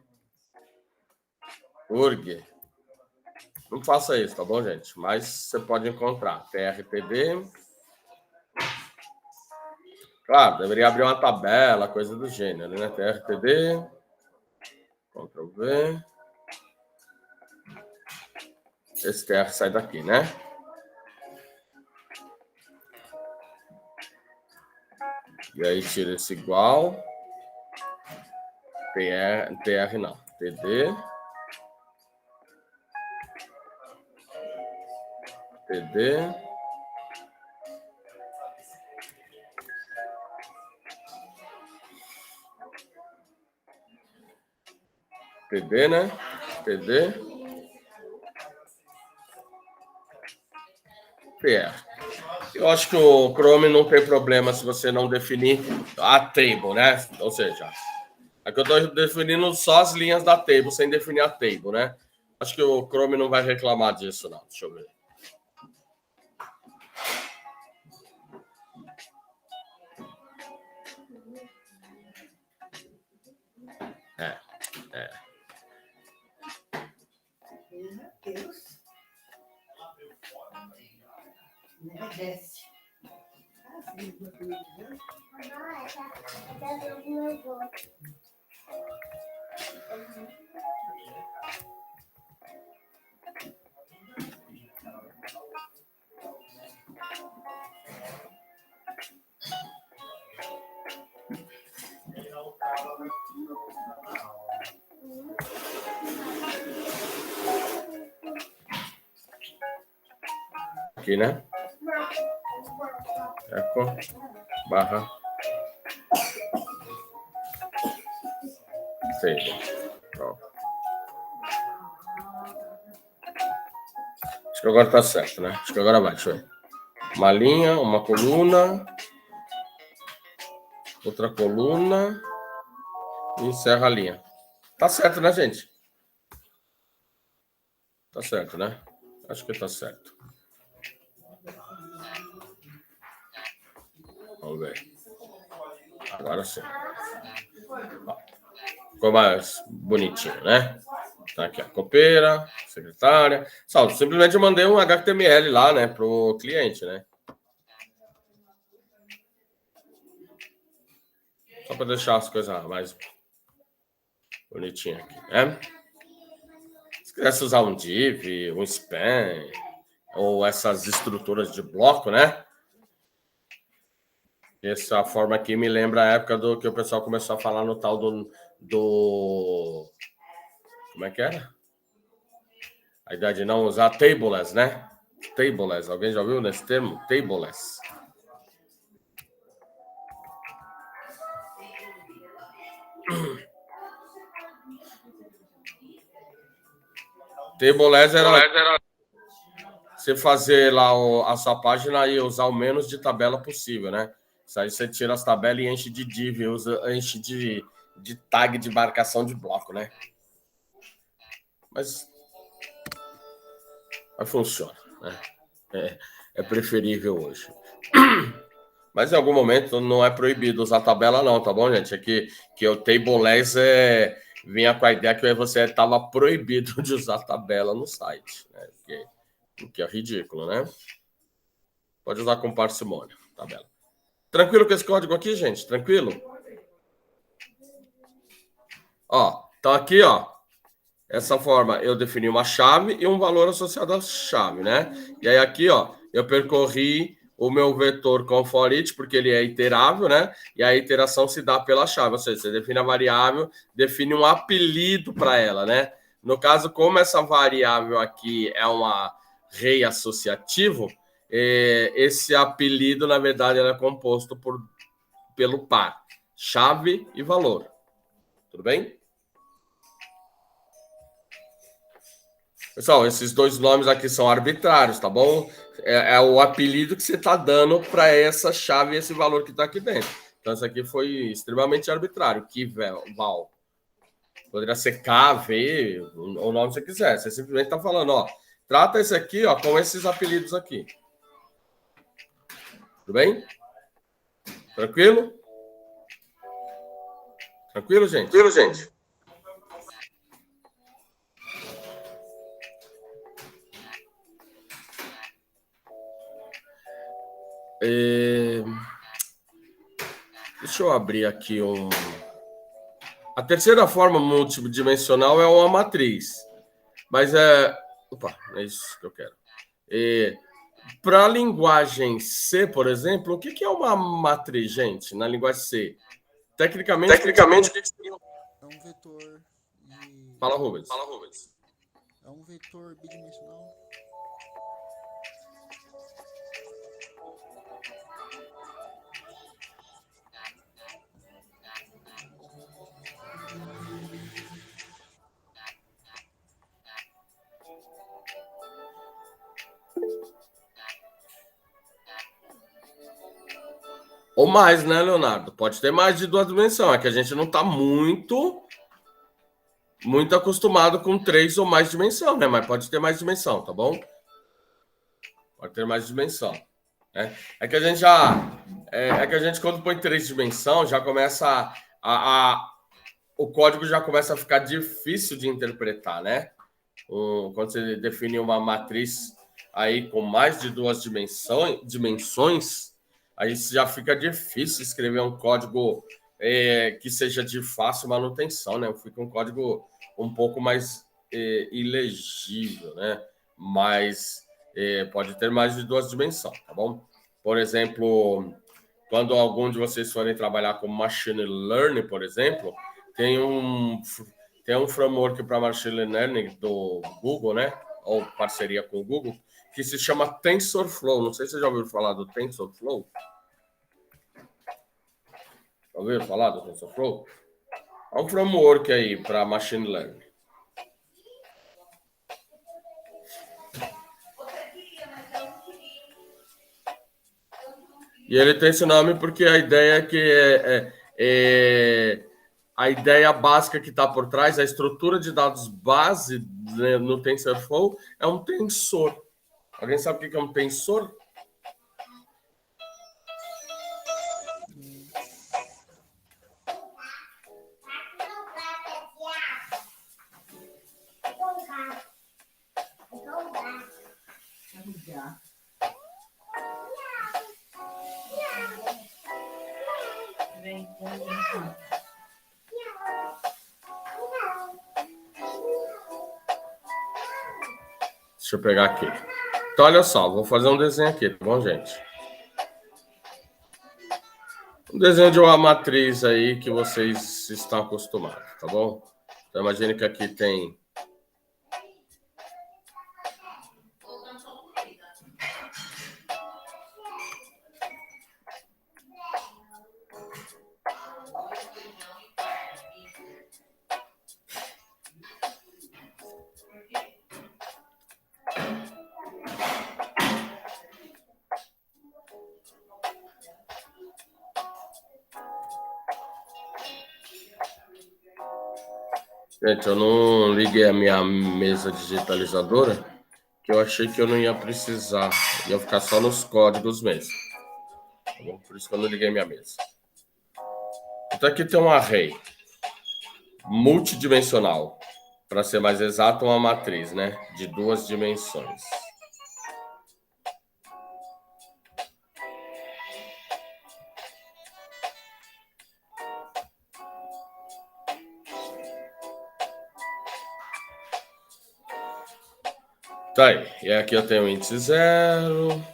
S1: urg. Não faça isso, tá bom, gente? Mas você pode encontrar trtd. Claro, deveria abrir uma tabela, coisa do gênero, né? trtd, Ctrl V. Esse tr sai daqui, né? E aí tira esse igual. tr não. td. td, né? td. tr. Eu acho que o Chrome não tem problema se você não definir a table, né? Ou seja, aqui eu estou definindo só as linhas da table, sem definir a table, né? Acho que o Chrome não vai reclamar disso, não. Deixa eu ver.
S6: Meu Deus. Desce.
S1: Aqui, né? Eco barra table. Pronto. Acho que agora tá certo, né? Acho que agora vai, deixa eu ver. Uma linha, uma coluna, outra coluna e encerra a linha. Tá certo, né, gente? Tá certo, né? Acho que tá certo. Vamos ver. Agora sim. Ficou mais bonitinho, né? Tá aqui a copeira, secretária. Só, simplesmente eu mandei um HTML lá, né, pro cliente, né? Só para deixar as coisas mais bonitinhas aqui, né? Se quisesse usar um div, um span, ou essas estruturas de bloco, né? Essa forma aqui me lembra a época do que o pessoal começou a falar no tal do... Como é que era? A ideia de não usar tableless, né? Tableless. Alguém já ouviu nesse termo? Tableless. Tableless era você fazer lá a sua página e usar o menos de tabela possível, né? Isso aí você tira as tabelas e enche de div, enche de tag de marcação de bloco, né? Mas funciona, né? É preferível hoje. Mas em algum momento não é proibido usar tabela não, tá bom, gente? É que o tableless vinha com a ideia que você estava proibido de usar tabela no site, né? O que é ridículo, né? Pode usar com parcimônia, tabela. Tranquilo com esse código aqui, gente? Tranquilo? Ó, então aqui, ó, essa forma eu defini uma chave e um valor associado à chave, né? E aí aqui, ó, eu percorri o meu vetor com for each, porque ele é iterável, né? E a iteração se dá pela chave, ou seja, você define a variável, define um apelido para ela, né? No caso, como essa variável aqui é um array associativo, esse apelido, na verdade, é composto pelo par, chave e valor. Tudo bem? Pessoal, esses dois nomes aqui são arbitrários, tá bom? É o apelido que você está dando para essa chave e esse valor que está aqui dentro. Então, isso aqui foi extremamente arbitrário. Que val. Poderia ser K, V, o nome que você quiser. Você simplesmente está falando, ó, trata esse aqui, ó, com esses apelidos aqui. Tudo bem? Tranquilo? Tranquilo, gente?
S2: Tranquilo, gente?
S1: Deixa eu abrir aqui A terceira forma multidimensional é uma matriz. Mas Opa, não é isso que eu quero. Para a linguagem C, por exemplo, o que é uma matriz, gente, na linguagem C? Tecnicamente,
S2: o que seria?
S7: É um vetor e...
S1: Fala, Rubens.
S7: É um vetor bidimensional.
S1: Ou mais, né, Leonardo? Pode ter mais de 2 dimensões. É que a gente não está muito acostumado com 3 ou mais dimensão, né? Mas pode ter mais dimensão, tá bom? Pode ter mais dimensão. É que a gente quando põe 3 dimensões, já começa o código já começa a ficar difícil de interpretar, né? Quando você define uma matriz aí com mais de 2 dimensões, aí já fica difícil escrever um código que seja de fácil manutenção, né? Fica um código um pouco mais ilegível, né? Mas pode ter mais de 2 dimensões, tá bom? Por exemplo, quando algum de vocês forem trabalhar com machine learning, por exemplo, tem um framework para machine learning do Google, né? Ou parceria com o Google, que se chama TensorFlow. Não sei se vocês já ouviram falar do TensorFlow. Já ouviram falar do TensorFlow? É um framework aí para machine learning. E ele tem esse nome porque a ideia é que a ideia básica que está por trás, a estrutura de dados base, né, no TensorFlow é um tensor. Alguém sabe o que é um tensor? Deixa eu pegar aqui. Então, olha só, vou fazer um desenho aqui, tá bom, gente? Um desenho de uma matriz aí que vocês estão acostumados, tá bom? Então, imagine que aqui tem... Gente, eu não liguei a minha mesa digitalizadora, que eu achei que eu não ia precisar. Ia ficar só nos códigos mesmo. Tá bom? Por isso que eu não liguei minha mesa. Então aqui tem um array multidimensional. Para ser mais exato, uma matriz, né? De 2 dimensões. Tá aí. E aqui eu tenho o índice 0.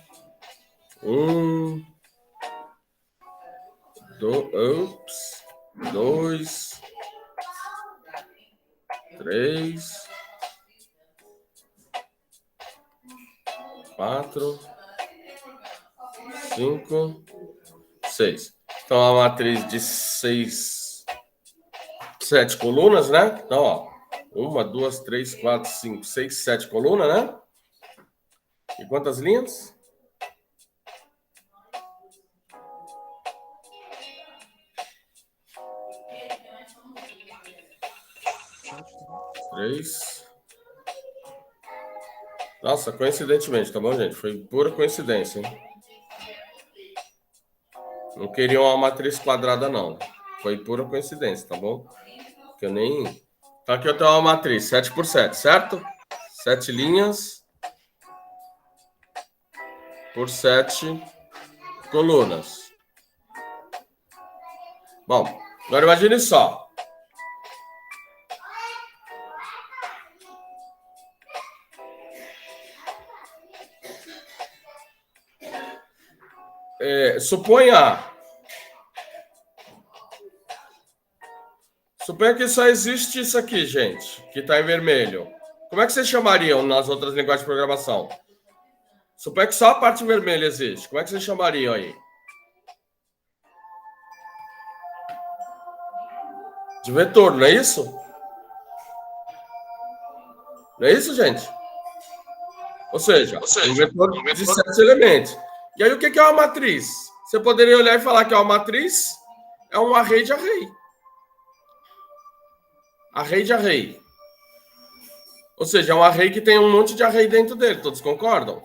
S1: Um, dois, 3, 4, 5, 6. Então, a matriz de 7 colunas, né? Então, ó, 1, 2, 3, 4, 5, 6, 7 colunas, né? E quantas linhas? Três. Nossa, coincidentemente, tá bom, gente? Foi pura coincidência, hein? Não queriam uma matriz quadrada, não. Foi pura coincidência, tá bom? Que eu nem... Então, aqui eu tenho uma matriz 7 por 7, certo? 7 linhas por 7 colunas. Bom, agora imagine só. Suponha que só existe isso aqui, gente, que está em vermelho. Como é que vocês chamariam nas outras linguagens de programação? Suponha que só a parte vermelha existe. Como é que vocês chamariam aí? De vetor, não é isso? Não é isso, gente? Ou seja, um vetor de 7 elementos. E aí, o que é uma matriz? Você poderia olhar e falar que uma matriz é um array de array. Array de array. Ou seja, é um array que tem um monte de array dentro dele. Todos concordam?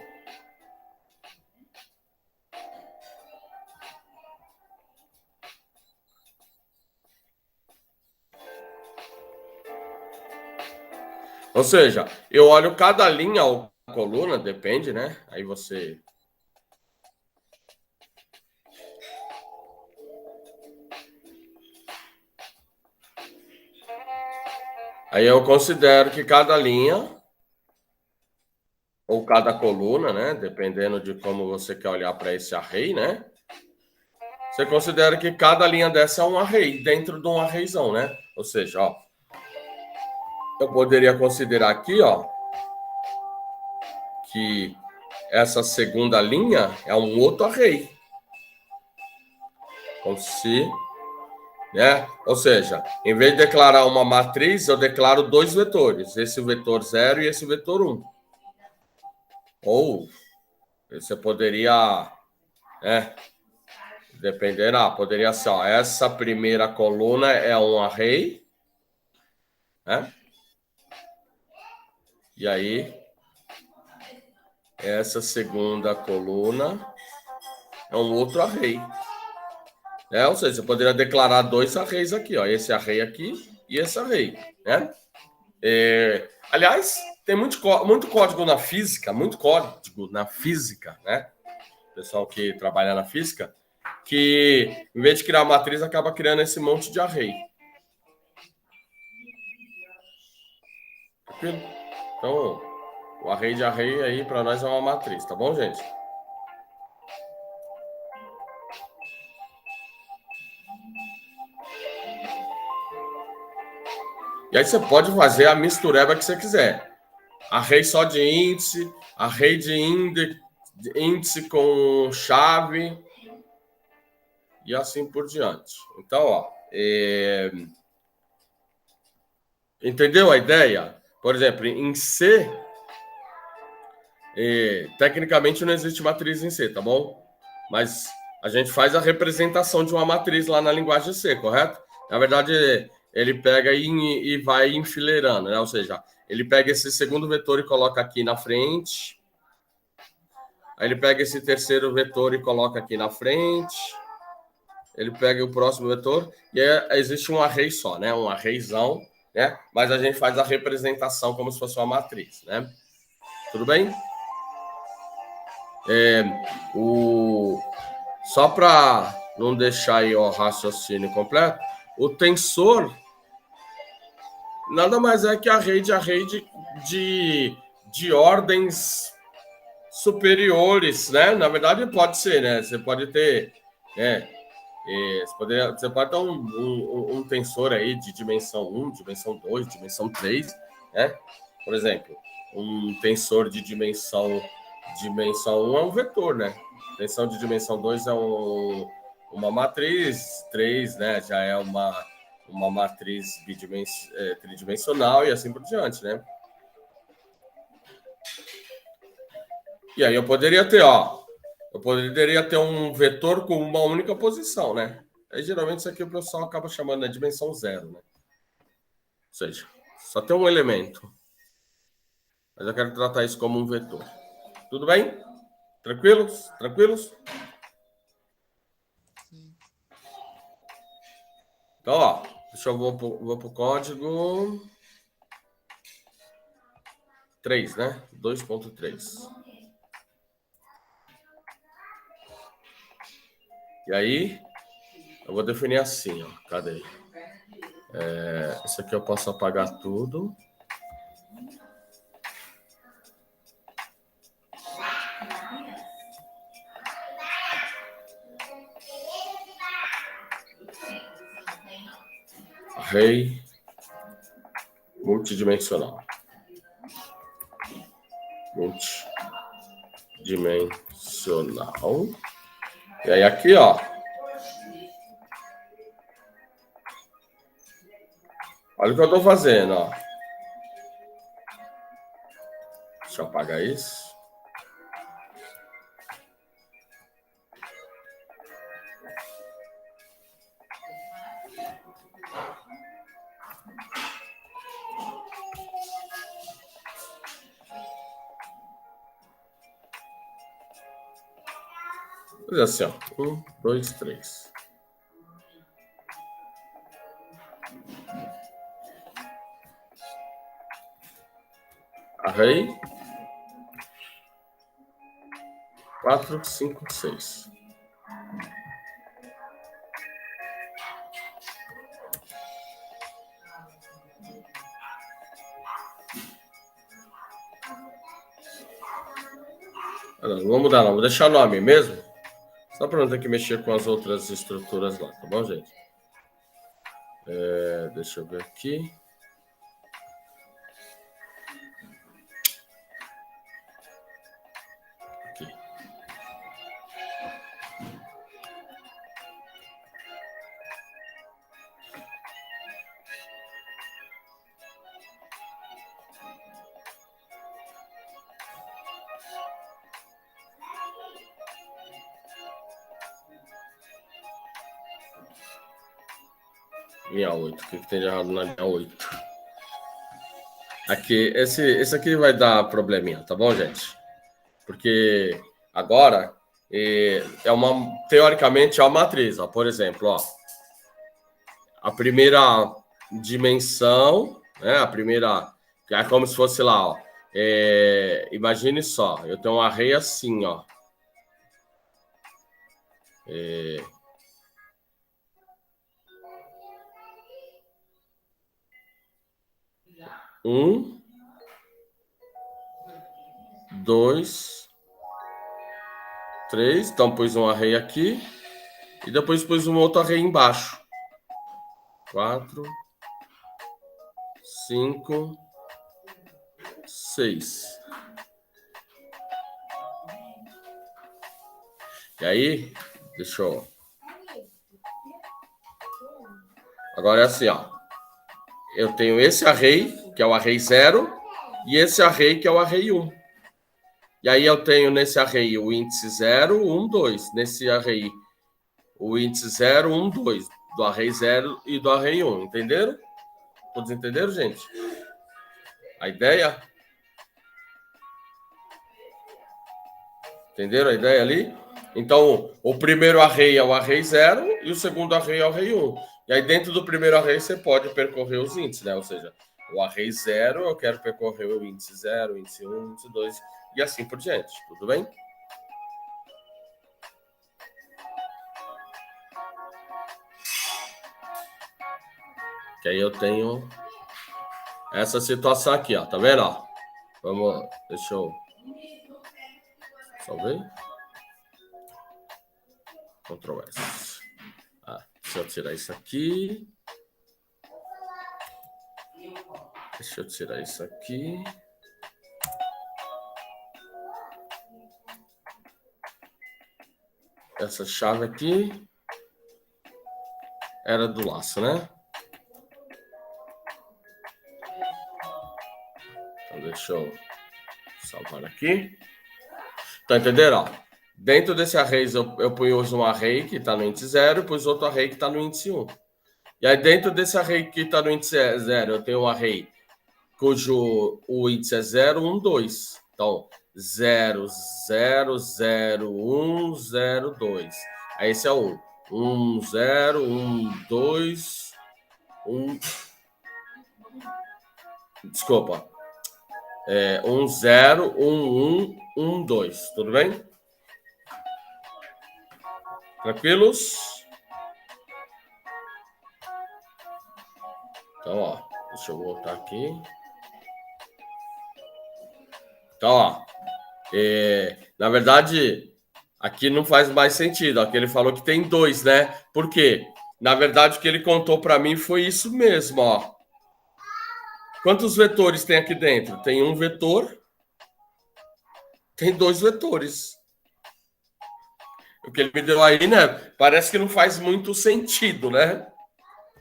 S1: Ou seja, eu olho cada linha ou coluna, depende, né? Aí você... Aí eu considero que cada linha ou cada coluna, né? Dependendo de como você quer olhar para esse array, né? Você considera que cada linha dessa é um array, dentro de um arrayzão, né? Ou seja, ó, eu poderia considerar aqui, ó, que essa segunda linha é um outro array. Como se... né? Ou seja, em vez de declarar uma matriz, eu declaro dois vetores, esse vetor 0 e esse vetor 1. Ou você poderia, né, dependendo, poderia ser, ó, essa primeira coluna é um array, né? E aí, essa segunda coluna é um outro array. Ou seja, você poderia declarar dois arrays aqui, ó, esse array aqui e esse array, né? Aliás, tem muito código na física, né? Pessoal que trabalha na física, que em vez de criar matriz, acaba criando esse monte de array. Então, o array de array aí para nós é uma matriz, tá bom, gente? E aí você pode fazer a mistureba que você quiser. Array só de índice, array de índice com chave e assim por diante. Então, ó, entendeu a ideia? Por exemplo, em C, tecnicamente não existe matriz em C, tá bom? Mas a gente faz a representação de uma matriz lá na linguagem C, correto? Na verdade, ele pega e vai enfileirando, né? Ou seja, ele pega esse segundo vetor e coloca aqui na frente. Aí ele pega esse terceiro vetor e coloca aqui na frente. Ele pega o próximo vetor e aí existe um array só, né? Um arrayzão, né? Mas a gente faz a representação como se fosse uma matriz, né? Tudo bem? Só para não deixar aí o raciocínio completo, o tensor nada mais é que array de ordens superiores, né? Na verdade, pode ser, né? Você pode ter, né? Você pode ter um tensor aí de dimensão 1, dimensão 2, dimensão 3, né? Por exemplo, um tensor de dimensão 1 é um vetor, né? Tensão de dimensão 2 é uma matriz, 3, né? Já é uma matriz tridimensional e assim por diante, né? E aí eu poderia ter um vetor com uma única posição, né? Aí geralmente isso aqui o pessoal acaba chamando de dimensão 0, né? Ou seja, só tem um elemento. Mas eu quero tratar isso como um vetor. Tudo bem? Tranquilos? Tranquilos?
S7: Sim.
S1: Então, ó, deixa eu vou pro código 3, né? 2.3. E aí, eu vou definir assim, ó. Cadê? Isso aqui eu posso apagar tudo. Array multidimensional. Multidimensional. E aí aqui, ó. Olha o que eu estou fazendo, ó. Deixa eu apagar isso. Vou fazer assim, ó. 1, 2, 3. Array 4, 5, 6. Não vou mudar, não. Vou deixar o nome mesmo. Só para não ter que mexer com as outras estruturas lá, tá bom, gente? Deixa eu ver aqui. Linha 8. O que tem de errado na linha 8? Aqui, esse aqui vai dar probleminha, tá bom, gente? Porque agora teoricamente é uma matriz, ó. Por exemplo, ó, a primeira dimensão, né? A primeira é como se fosse lá, ó. Imagine só, eu tenho um array assim, ó. Um, 2, 3. Então pus um array aqui e depois pus um outro array embaixo. 4, 5, 6. E aí, deixa eu... Agora é assim, ó. Eu tenho esse array, que é o array 0, e esse array, que é o array 1. E aí eu tenho nesse array o índice 0, 1, 2. Nesse array, o índice 0, 1, 2. Do array 0 e do array 1. Entenderam? Todos entenderam, gente? A ideia? Entenderam a ideia ali? Então, o primeiro array é o array 0 e o segundo array é o array 1. E aí, dentro do primeiro array, você pode percorrer os índices, né? Ou seja, o array 0, eu quero percorrer o índice 0, o índice 1, o índice 2 e assim por diante. Tudo bem? Que aí eu tenho essa situação aqui, ó. Tá vendo? Ó? Vamos, deixa eu... Salvei. Ctrl S. Deixa eu tirar isso aqui. Deixa eu tirar isso aqui. Essa chave aqui era do laço, né? Então, deixa eu salvar aqui. Tá entendendo? Ó, dentro desse array, eu pus um array que está no índice 0 e pus outro array que está no índice 1. E aí, dentro desse array que está no índice 0, eu tenho um array cujo o índice é 0, 1, 2. Então, 0, 0, 0, 1, 0, 2. Aí esse é 1. 1, 0, 1, 2, 1. Desculpa. 1, 0, 1, 1, 1, 2. Tudo bem? Tranquilos? Então, ó. Deixa eu voltar aqui. Então, ó. Na verdade, aqui não faz mais sentido. Aqui ele falou que tem 2, né? Por quê? Na verdade, o que ele contou para mim foi isso mesmo, ó. Quantos vetores tem aqui dentro? Tem um vetor. Tem 2 vetores. O que ele me deu aí, né? Parece que não faz muito sentido, né?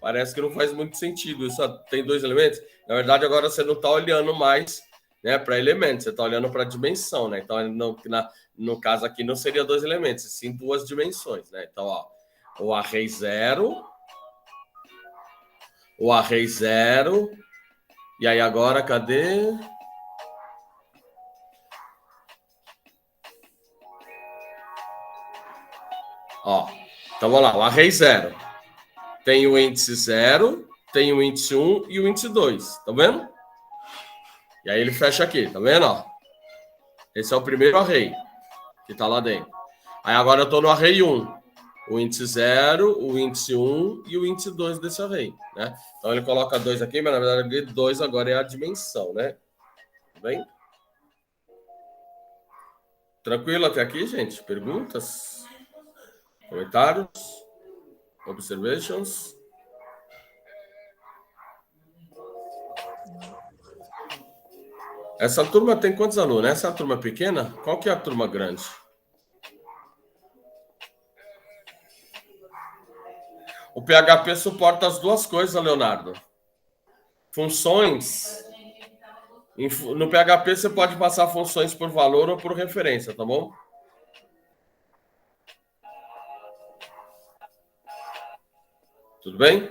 S1: Parece que não faz muito sentido. Isso tem 2 elementos. Na verdade, agora você não está olhando mais, né, para elementos. Você está olhando para a dimensão, né? Então, no caso aqui, não seria 2 elementos, sim 2 dimensões, né? Então, ó, o array 0. O array 0. E aí agora, cadê? Ó, então vamos lá, o array 0. Tem o índice 0, tem o índice 1 e o índice 2. Tá vendo? E aí ele fecha aqui, tá vendo? Ó? Esse é o primeiro array que tá lá dentro. Aí agora eu tô no array 1. O índice 0, o índice 1 e o índice 2 desse array, né? Então ele coloca 2 aqui, mas na verdade 2 agora é a dimensão, né? Tudo bem? Tranquilo até aqui, gente? Perguntas? Comentários? Observations? Essa turma tem quantos alunos? Essa é a turma pequena? Qual que é a turma grande? O PHP suporta as duas coisas, Leonardo. Funções. No PHP você pode passar funções por valor ou por referência, tá bom? Tudo bem?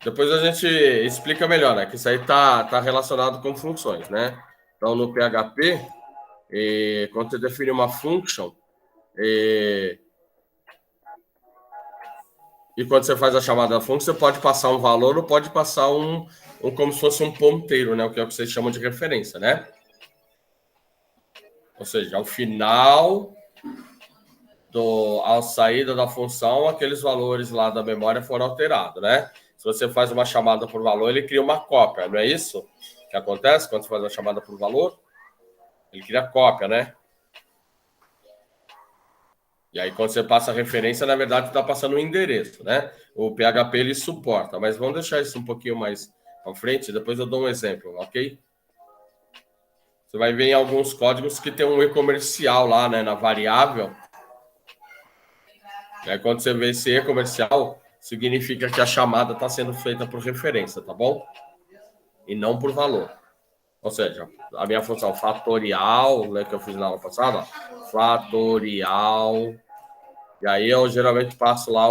S1: Depois a gente explica melhor, né? Que isso aí tá relacionado com funções, né? Então, no PHP, quando você define uma function, e quando você faz a chamada da função, você pode passar um valor ou pode passar como se fosse um ponteiro, né? O que é o que vocês chamam de referência, né? Ou seja, ao final, ao saída da função, aqueles valores lá da memória foram alterados, né? Se você faz uma chamada por valor, ele cria uma cópia, não é isso que acontece quando você faz uma chamada por valor? Ele cria cópia, né? E aí, quando você passa a referência, na verdade, está passando o endereço, né? O PHP, ele suporta. Mas vamos deixar isso um pouquinho mais à frente. Depois eu dou um exemplo, ok? Você vai ver em alguns códigos que tem um e-comercial lá, né? Na variável. E aí, quando você vê esse e-comercial, significa que a chamada está sendo feita por referência, tá bom? E não por valor. Ou seja, a minha função fatorial, né, que eu fiz na aula passada, ó, fatorial. E aí eu geralmente passo lá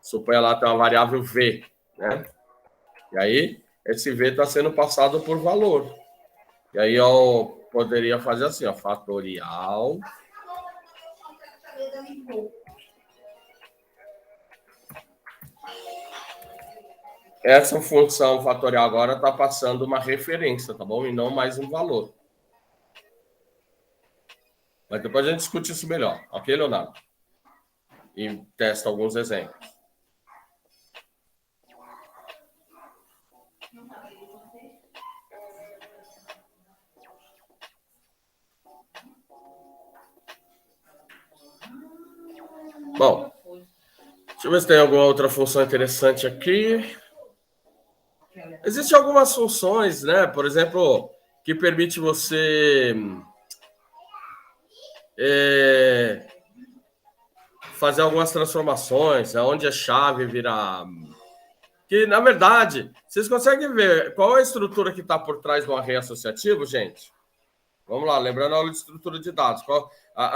S1: suponha lá tem uma variável V, né? E aí esse V está sendo passado por valor. E aí eu poderia fazer assim, ó, fatorial. Essa função fatorial agora está passando uma referência, tá bom? E não mais um valor. Mas depois a gente discute isso melhor, ok, Leonardo? E testa alguns exemplos. Deixa eu ver se tem alguma outra função interessante aqui. Existem algumas funções, né? Por exemplo, que permite você fazer algumas transformações, onde a chave vira... Que, na verdade, vocês conseguem ver qual é a estrutura que está por trás do array associativo, gente? Vamos lá, lembrando a aula de estrutura de dados.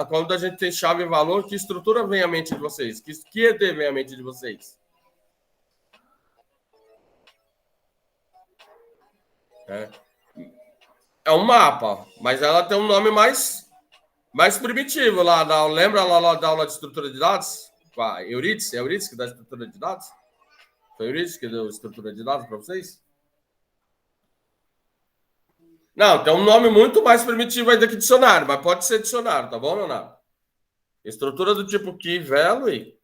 S1: Quando a gente tem chave e valor, que estrutura vem à mente de vocês? Que ED vem à mente de vocês? É um mapa, mas ela tem um nome mais primitivo lá. Lembra lá da aula de estrutura de dados? Euridice? É Euridice que dá estrutura de dados? Foi Euridice que deu estrutura de dados para vocês? Não, tem um nome muito mais primitivo ainda que dicionário, mas pode ser dicionário, tá bom, Leonardo? Estrutura do tipo key value.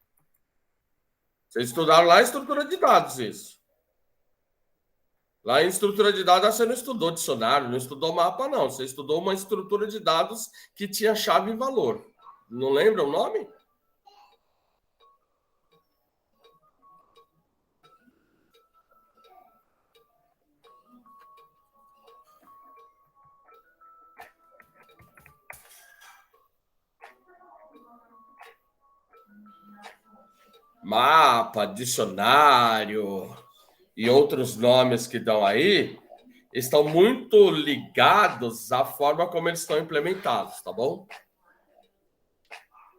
S1: Vocês estudaram lá em estrutura de dados isso. Lá em estrutura de dados você não estudou dicionário, não estudou mapa, não. Você estudou uma estrutura de dados que tinha chave e valor. Não lembra o nome? Mapa, dicionário e outros nomes que dão aí estão muito ligados à forma como eles estão implementados, tá bom?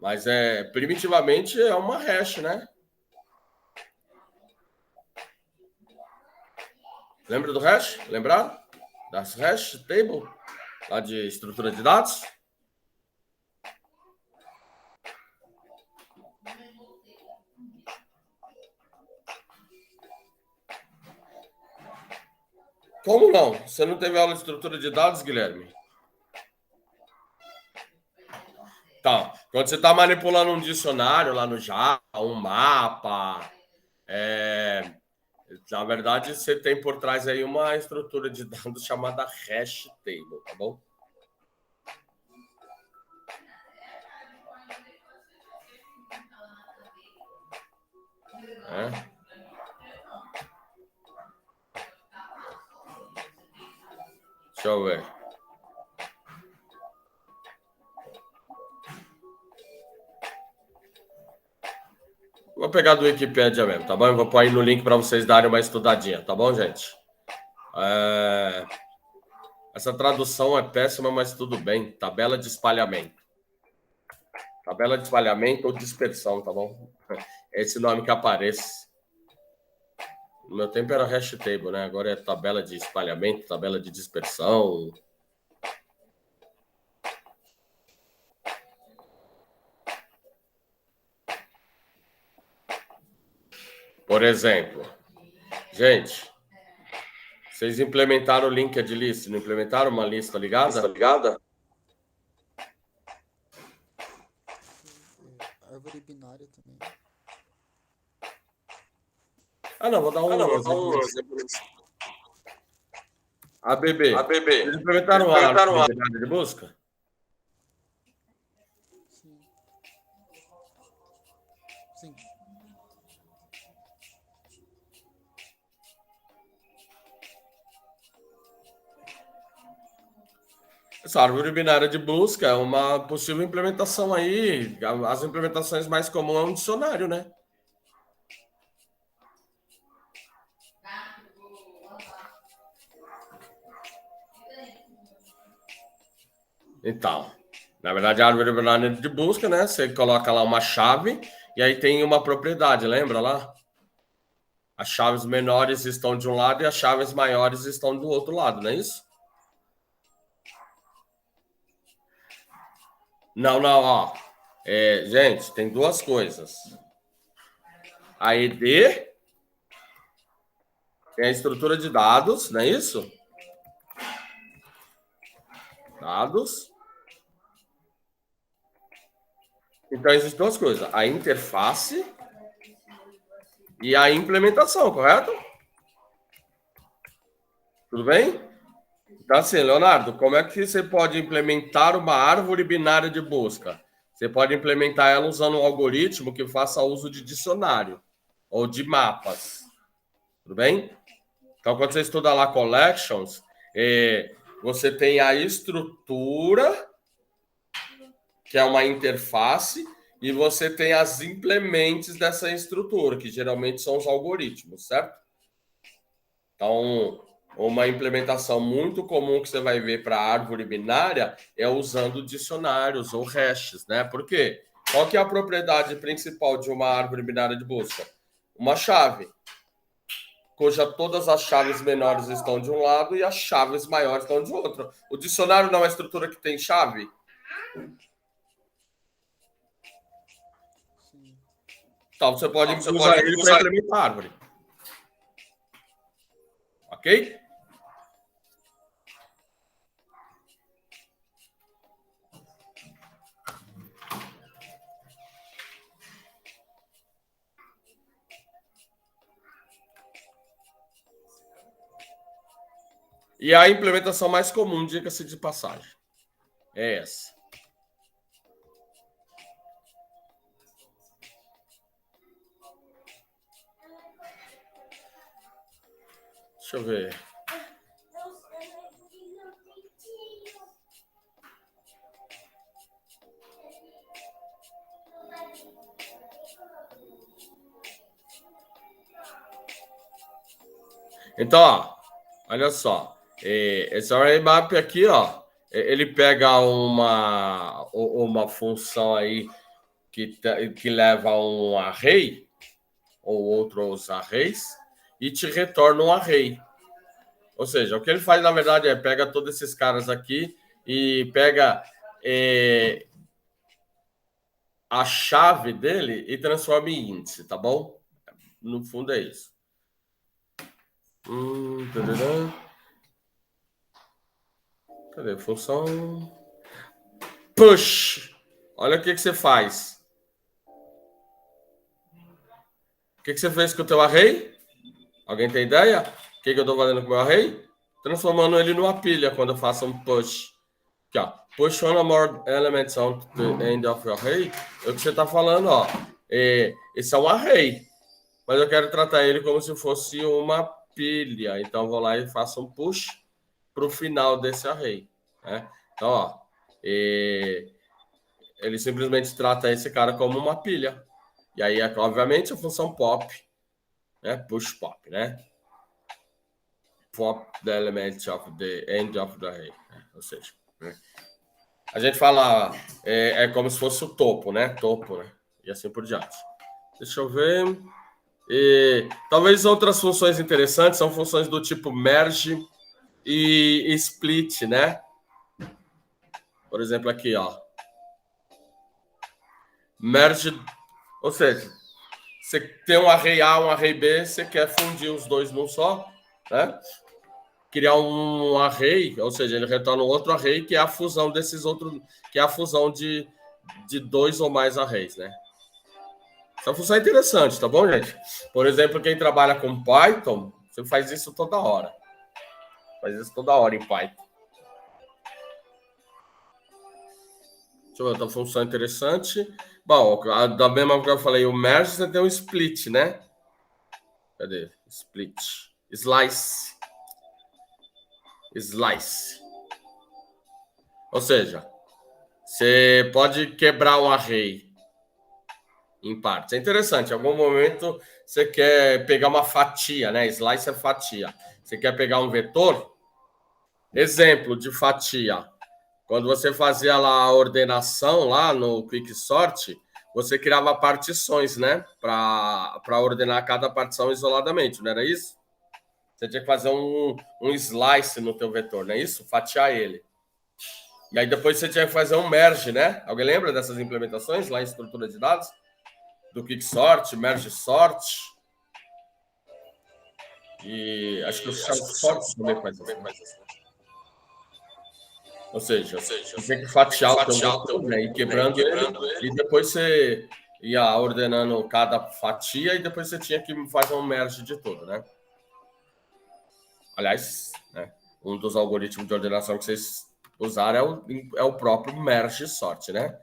S1: Mas primitivamente é uma hash, né? Lembra do hash? Lembraram? Das hash table? Lá de estrutura de dados? Como não? Você não teve aula de estrutura de dados, Guilherme? Tá. Quando você está manipulando um dicionário lá no Java, um mapa, na verdade, você tem por trás aí uma estrutura de dados chamada hash table, tá bom? Deixa eu ver. Vou pegar do Wikipedia mesmo, tá bom? Eu vou pôr aí no link para vocês darem uma estudadinha, tá bom, gente? Essa tradução é péssima, mas tudo bem. Tabela de espalhamento. Tabela de espalhamento ou dispersão, tá bom? É esse nome que aparece. No meu tempo era hash table, né? Agora é tabela de espalhamento, tabela de dispersão. Por exemplo, gente, vocês implementaram o linked list, não implementaram uma lista ligada?
S7: Árvore binária também.
S1: Não, vou dar um exemplo. ABB. Eles implementaram uma árvore binária de busca?
S7: Sim.
S1: Essa árvore binária de busca é uma possível implementação aí. As implementações mais comuns é um dicionário, né? Então, na verdade, a árvore binária de busca, né? Você coloca lá uma chave e aí tem uma propriedade, lembra lá? As chaves menores estão de um lado e as chaves maiores estão do outro lado, não é isso? Não, ó. Gente, tem duas coisas. A ED tem a estrutura de dados, não é isso? Dados. Então, existem duas coisas. A interface e a implementação, correto? Tudo bem? Então, assim, Leonardo, como é que você pode implementar uma árvore binária de busca? você pode implementar ela usando um algoritmo que faça uso de dicionário ou de mapas. Tudo bem? Então, quando você estuda lá collections, você tem a estrutura, que é uma interface, e você tem as implementes dessa estrutura, que geralmente são os algoritmos, certo? Então, uma implementação muito comum que você vai ver para a árvore binária é usando dicionários ou hashes, né? Por quê? Qual que é a propriedade principal de uma árvore binária de busca? Uma chave, cuja todas as chaves menores estão de um lado e as chaves maiores estão de outro. O dicionário não é uma estrutura que tem chave?
S7: Sim.
S1: Então, você pode usar ele para implementar a árvore. Ok? E a implementação mais comum, diga-se de passagem, é essa. Deixa eu ver. Então, ó, olha só. Esse array map aqui, ó, ele pega uma função aí que leva a um array ou outros arrays e te retorna um array. Ou seja, o que ele faz, na verdade, é pega todos esses caras aqui e pega a chave dele e transforma em índice, tá bom? No fundo é isso. Cadê? Função push. Olha o que você faz. O que você fez com o teu array? Alguém tem ideia? O que eu estou fazendo com o meu array? Transformando ele numa pilha quando eu faço um push. Aqui, ó. Push one or more elements on the end of your array. É o que você está falando, ó. Esse é um array. Mas eu quero tratar ele como se fosse uma pilha. Então, eu vou lá e faço um push para o final desse array. Né? Então, ó. Ele simplesmente trata esse cara como uma pilha. E aí, obviamente, a função pop, né? Push pop, né? Pop the element of the end of the array. Né? Ou seja, né? A gente fala, é como se fosse o topo, né? Topo, né? E assim por diante. Deixa eu ver. Talvez outras funções interessantes são funções do tipo merge e split, né? Por exemplo, aqui, ó. Merge, ou seja, você tem um array A, um array B, você quer fundir os dois num só, né? Criar um array, ou seja, ele retorna um outro array que é a fusão desses outros, que é a fusão de dois ou mais arrays, né? Essa função é interessante, tá bom, gente? Por exemplo, quem trabalha com Python, você faz isso toda hora. Faz isso toda hora em Python. Deixa eu ver outra função interessante. Bom, da mesma que eu falei, o merge, você tem um split, né? Cadê? Split. Slice. Ou seja, você pode quebrar um array em partes. É interessante, em algum momento você quer pegar uma fatia, né? Slice é fatia. Você quer pegar um vetor? Exemplo de fatia. Quando você fazia lá a ordenação lá no Quicksort, você criava partições, né? Para ordenar cada partição isoladamente, não era isso? Você tinha que fazer um slice no teu vetor, não é isso? Fatiar ele. E aí depois você tinha que fazer um merge, né? Alguém lembra dessas implementações lá em estrutura de dados? Do Quicksort, merge sort. E acho que o sort também faz isso. Ou seja, você tem que fatiar o teu vetor, né? E quebrando ele, e depois você ia ordenando cada fatia e depois você tinha que fazer um merge de tudo, né? Aliás, né, um dos algoritmos de ordenação que vocês usaram é o próprio merge sort, né?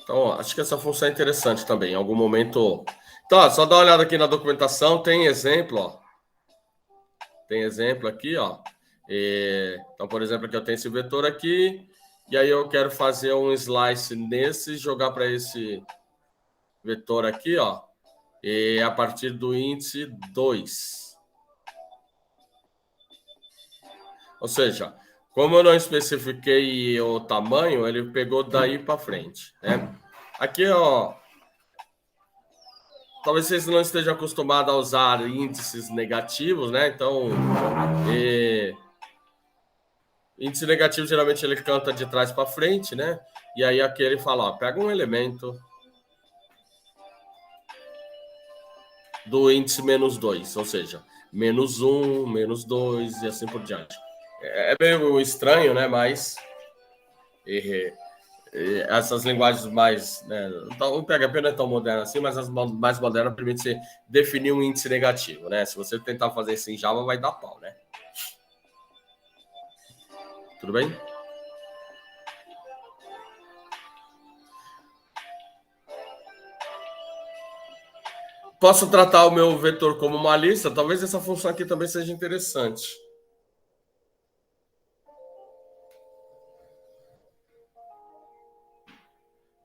S1: Então, acho que essa função é interessante também. Em algum momento... Então, ó, só dá uma olhada aqui na documentação. Tem exemplo, ó. Tem exemplo aqui, ó. Então, por exemplo, aqui eu tenho esse vetor aqui. E aí eu quero fazer um slice nesse, jogar para esse vetor aqui, ó. E a partir do índice 2. Ou seja, como eu não especifiquei o tamanho, ele pegou daí para frente, né? Aqui, ó, talvez vocês não estejam acostumados a usar índices negativos, né? Então, índice negativo geralmente ele canta de trás para frente, né? E aí aqui ele fala, ó, pega um elemento do índice menos 2, ou seja, menos 1, menos 2 e assim por diante. É meio estranho, né? Mas essas linguagens mais... Né, então, o PHP não é tão moderno assim, mas as mais modernas permitem você definir um índice negativo, né? Se você tentar fazer isso em Java, vai dar pau, né? Tudo bem? Posso tratar o meu vetor como uma lista? Talvez essa função aqui também seja interessante.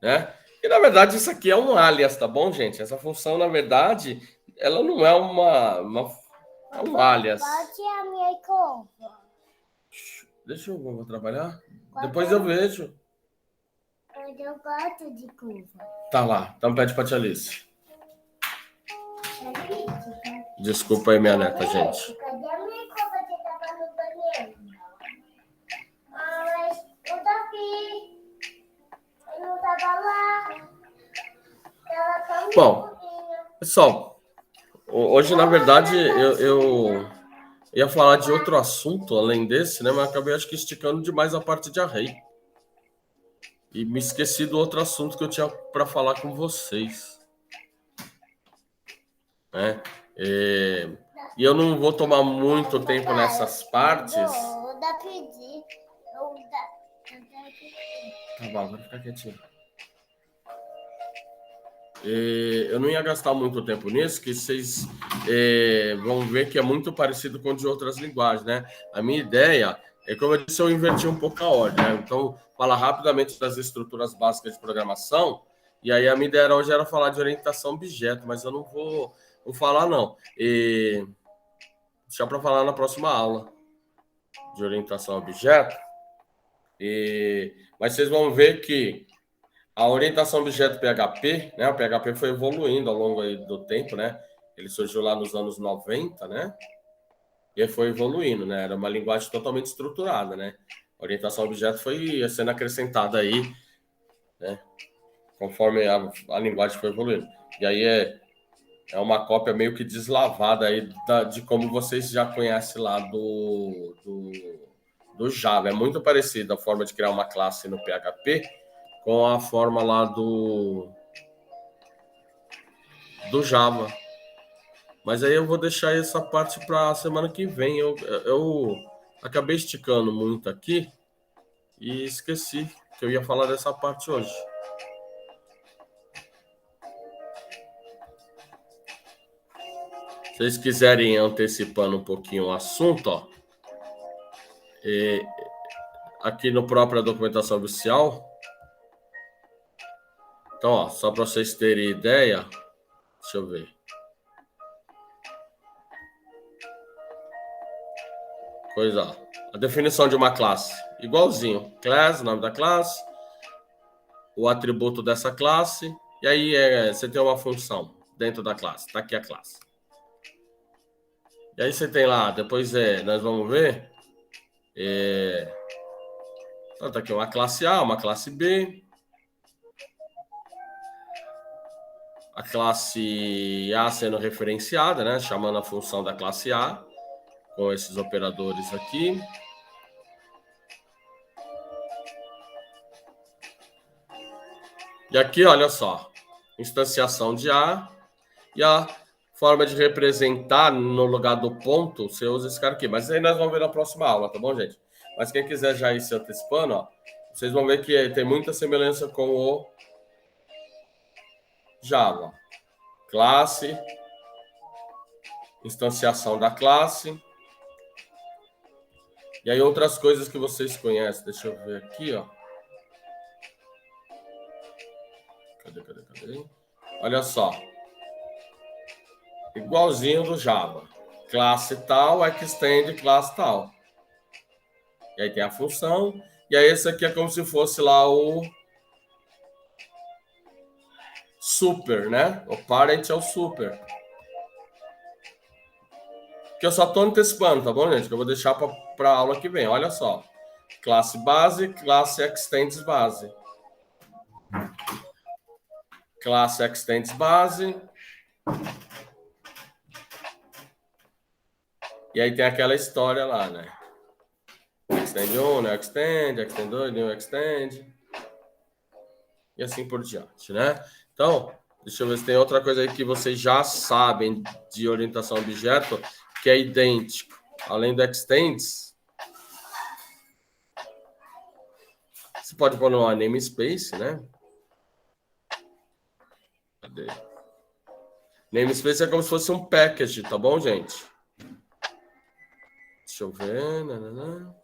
S1: Né? E, na verdade, isso aqui é um alias, tá bom, gente? Essa função, na verdade, ela não é é um alias.
S8: Bote a minha curva.
S1: Deixa eu vou trabalhar. Depois eu vejo.
S8: Eu gosto de curva.
S1: Tá lá. Então pede pra tia Alice. Desculpa aí, minha neta, gente.
S8: Cadê a minha curva que tava no banheiro? Ah, mas eu tô aqui. Eu não tava lá. Ela tá um
S1: Bom, pessoal, hoje, na verdade, eu ia falar de outro assunto além desse, né? Mas acabei, acho que, esticando demais a parte de array. E me esqueci do outro assunto que eu tinha para falar com vocês. Né? E eu não vou tomar muito tempo nessas partes.
S8: Eu dá pedir.
S1: Tá bom, agora fica quietinho. Eu não ia gastar muito tempo nisso, que vocês vão ver que é muito parecido com o de outras linguagens, né? A minha ideia é, como eu disse, eu inverti um pouco a ordem, né? Então, falar rapidamente das estruturas básicas de programação, e aí a minha ideia hoje era falar de orientação a objeto, mas eu não vou falar, não. Deixa para falar na próxima aula de orientação a objeto. Mas vocês vão ver que a orientação a objeto PHP, né? O PHP foi evoluindo ao longo aí do tempo, né? Ele surgiu lá nos anos 90, né? E foi evoluindo, né? Era uma linguagem totalmente estruturada, né? A orientação a objeto foi sendo acrescentada aí, né? Conforme a linguagem foi evoluindo. E aí é uma cópia meio que deslavada aí de como vocês já conhecem lá do Java. É muito parecida a forma de criar uma classe no PHP com a forma lá do Java. Mas aí eu vou deixar essa parte para a semana que vem. Eu acabei esticando muito aqui e esqueci que eu ia falar dessa parte hoje. Se vocês quiserem antecipando um pouquinho o assunto, ó, aqui no própria documentação oficial. Então, ó, só para vocês terem ideia, deixa eu ver. Coisa, a definição de uma classe, igualzinho. Class, nome da classe, o atributo dessa classe, e aí você tem uma função dentro da classe. Tá aqui a classe. E aí você tem lá, depois nós vamos ver. Então, tá aqui uma classe A, uma classe B. A classe A sendo referenciada, né? Chamando a função da classe A, com esses operadores aqui. E aqui, olha só, instanciação de A e a forma de representar no lugar do ponto, você usa esse cara aqui. Mas aí nós vamos ver na próxima aula, tá bom, gente? Mas quem quiser já ir se antecipando, ó, vocês vão ver que tem muita semelhança com Java. Classe, instanciação da classe. E aí outras coisas que vocês conhecem. Deixa eu ver aqui, ó. Cadê? Olha só. Igualzinho do Java. Classe tal, extend classe tal. E aí tem a função. E aí esse aqui é como se fosse lá o super, né? O parent é o super. Que eu só estou antecipando, tá bom, gente? Que eu vou deixar para a aula que vem. Olha só. Classe base, classe extends base. Classe extends base. E aí tem aquela história lá, né? Extend 1, new extend 2, new extend. E assim por diante, né? Então, deixa eu ver se tem outra coisa aí que vocês já sabem de orientação a objeto, que é idêntico. Além do extends, você pode pôr no namespace, né? Cadê? Namespace é como se fosse um package, tá bom, gente? Deixa eu ver. Nanana.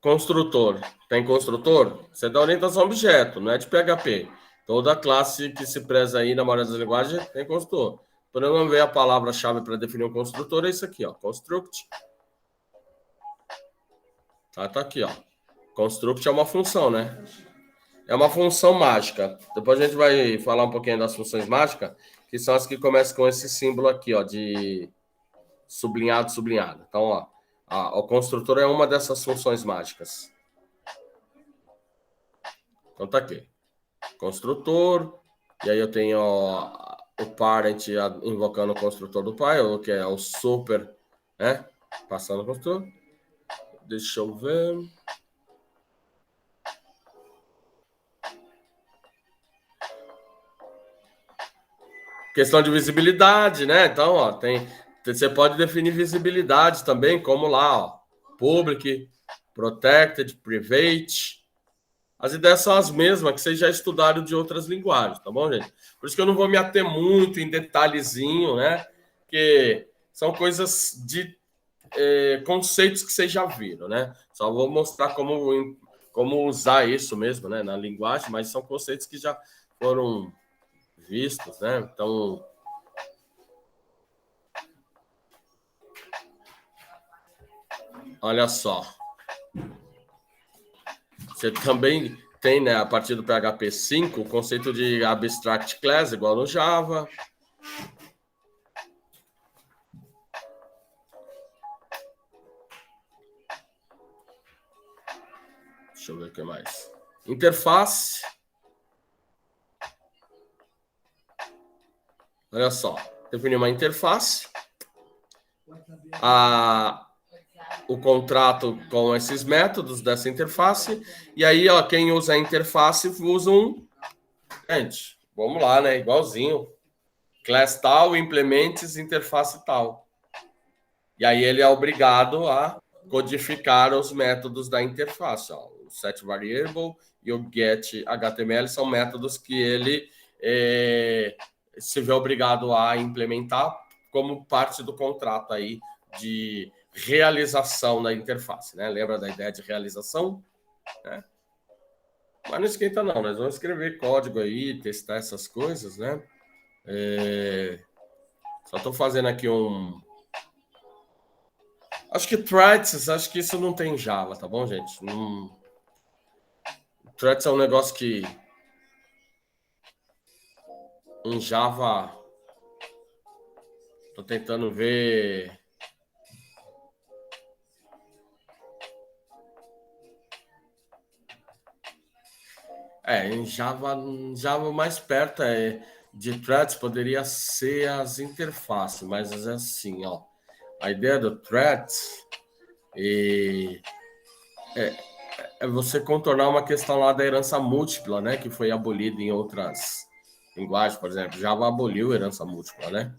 S1: Construtor. Tem construtor? Você dá orientação a objeto, não é de PHP. Toda classe que se preza aí na maioria das linguagens tem construtor. Por eu não ver a palavra-chave para definir um construtor, é isso aqui, ó. Construct. Tá aqui, ó. Construct é uma função, né? É uma função mágica. Depois a gente vai falar um pouquinho das funções mágicas, que são as que começam com esse símbolo aqui, ó, de sublinhado. Então, ó, o construtor é uma dessas funções mágicas. Então tá aqui. Construtor, e aí eu tenho o parent invocando o construtor do pai, que é o super, né? Passando o construtor. Deixa eu ver. Questão de visibilidade, né? Então, ó, você pode definir visibilidade também, como lá, ó, public, protected, private. As ideias são as mesmas que vocês já estudaram de outras linguagens, tá bom, gente? Por isso que eu não vou me ater muito em detalhezinho, né? Porque são coisas de conceitos que vocês já viram, né? Só vou mostrar como usar isso mesmo, né, na linguagem, mas são conceitos que já foram vistos, né? Então, olha só. Você também tem, né, a partir do PHP 5, o conceito de abstract class, igual no Java. Deixa eu ver o que mais. Interface. Olha só. Definir uma interface. O contrato com esses métodos dessa interface. E aí, ó, quem usa a interface usa um... Gente, vamos lá, né? Igualzinho. Class tal, implementes, interface tal. E aí ele é obrigado a codificar os métodos da interface. Ó. O setVariable e o getHTML são métodos que ele se vê obrigado a implementar como parte do contrato aí de realização da interface, né? Lembra da ideia de realização? Né? Mas não esquenta não, nós vamos escrever código aí, testar essas coisas, né? Só estou fazendo aqui acho que threads, acho que isso não tem em Java, tá bom, gente? Threads é um negócio que em Java estou tentando ver... em Java mais perto de threads poderia ser as interfaces, mas é assim, ó. A ideia do threads é você contornar uma questão lá da herança múltipla, né? Que foi abolida em outras linguagens, por exemplo. Java aboliu a herança múltipla, né?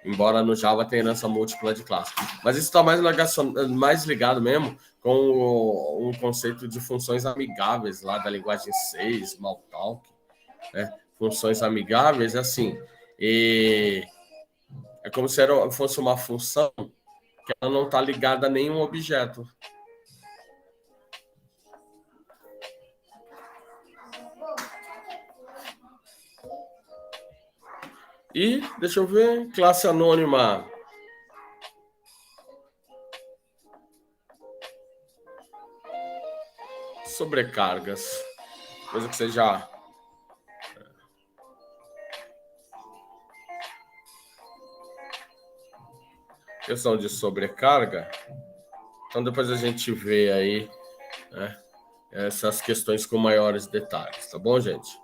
S1: embora no Java tenha herança múltipla de classe. Mas isso está mais ligado mesmo com um conceito de funções amigáveis lá da linguagem C, Smalltalk, né? Funções amigáveis, assim, é como se fosse uma função que ela não está ligada a nenhum objeto. E, deixa eu ver, classe anônima. Sobrecargas. Coisa que você já... Questão de sobrecarga. Então, depois a gente vê aí, né, essas questões com maiores detalhes, tá bom, gente?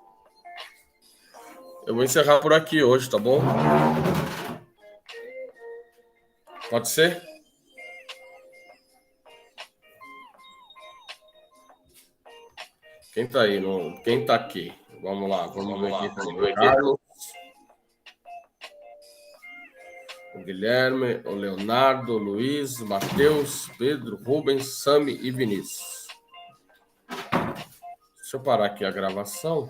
S1: Eu vou encerrar por aqui hoje, tá bom? Pode ser? Quem tá aí? Quem tá aqui? Vamos lá, vamos ver aqui. Carlos, o Guilherme, o Leonardo, o Luiz, o Matheus, Pedro, Rubens, Sami e Vinícius. Deixa eu parar aqui a gravação.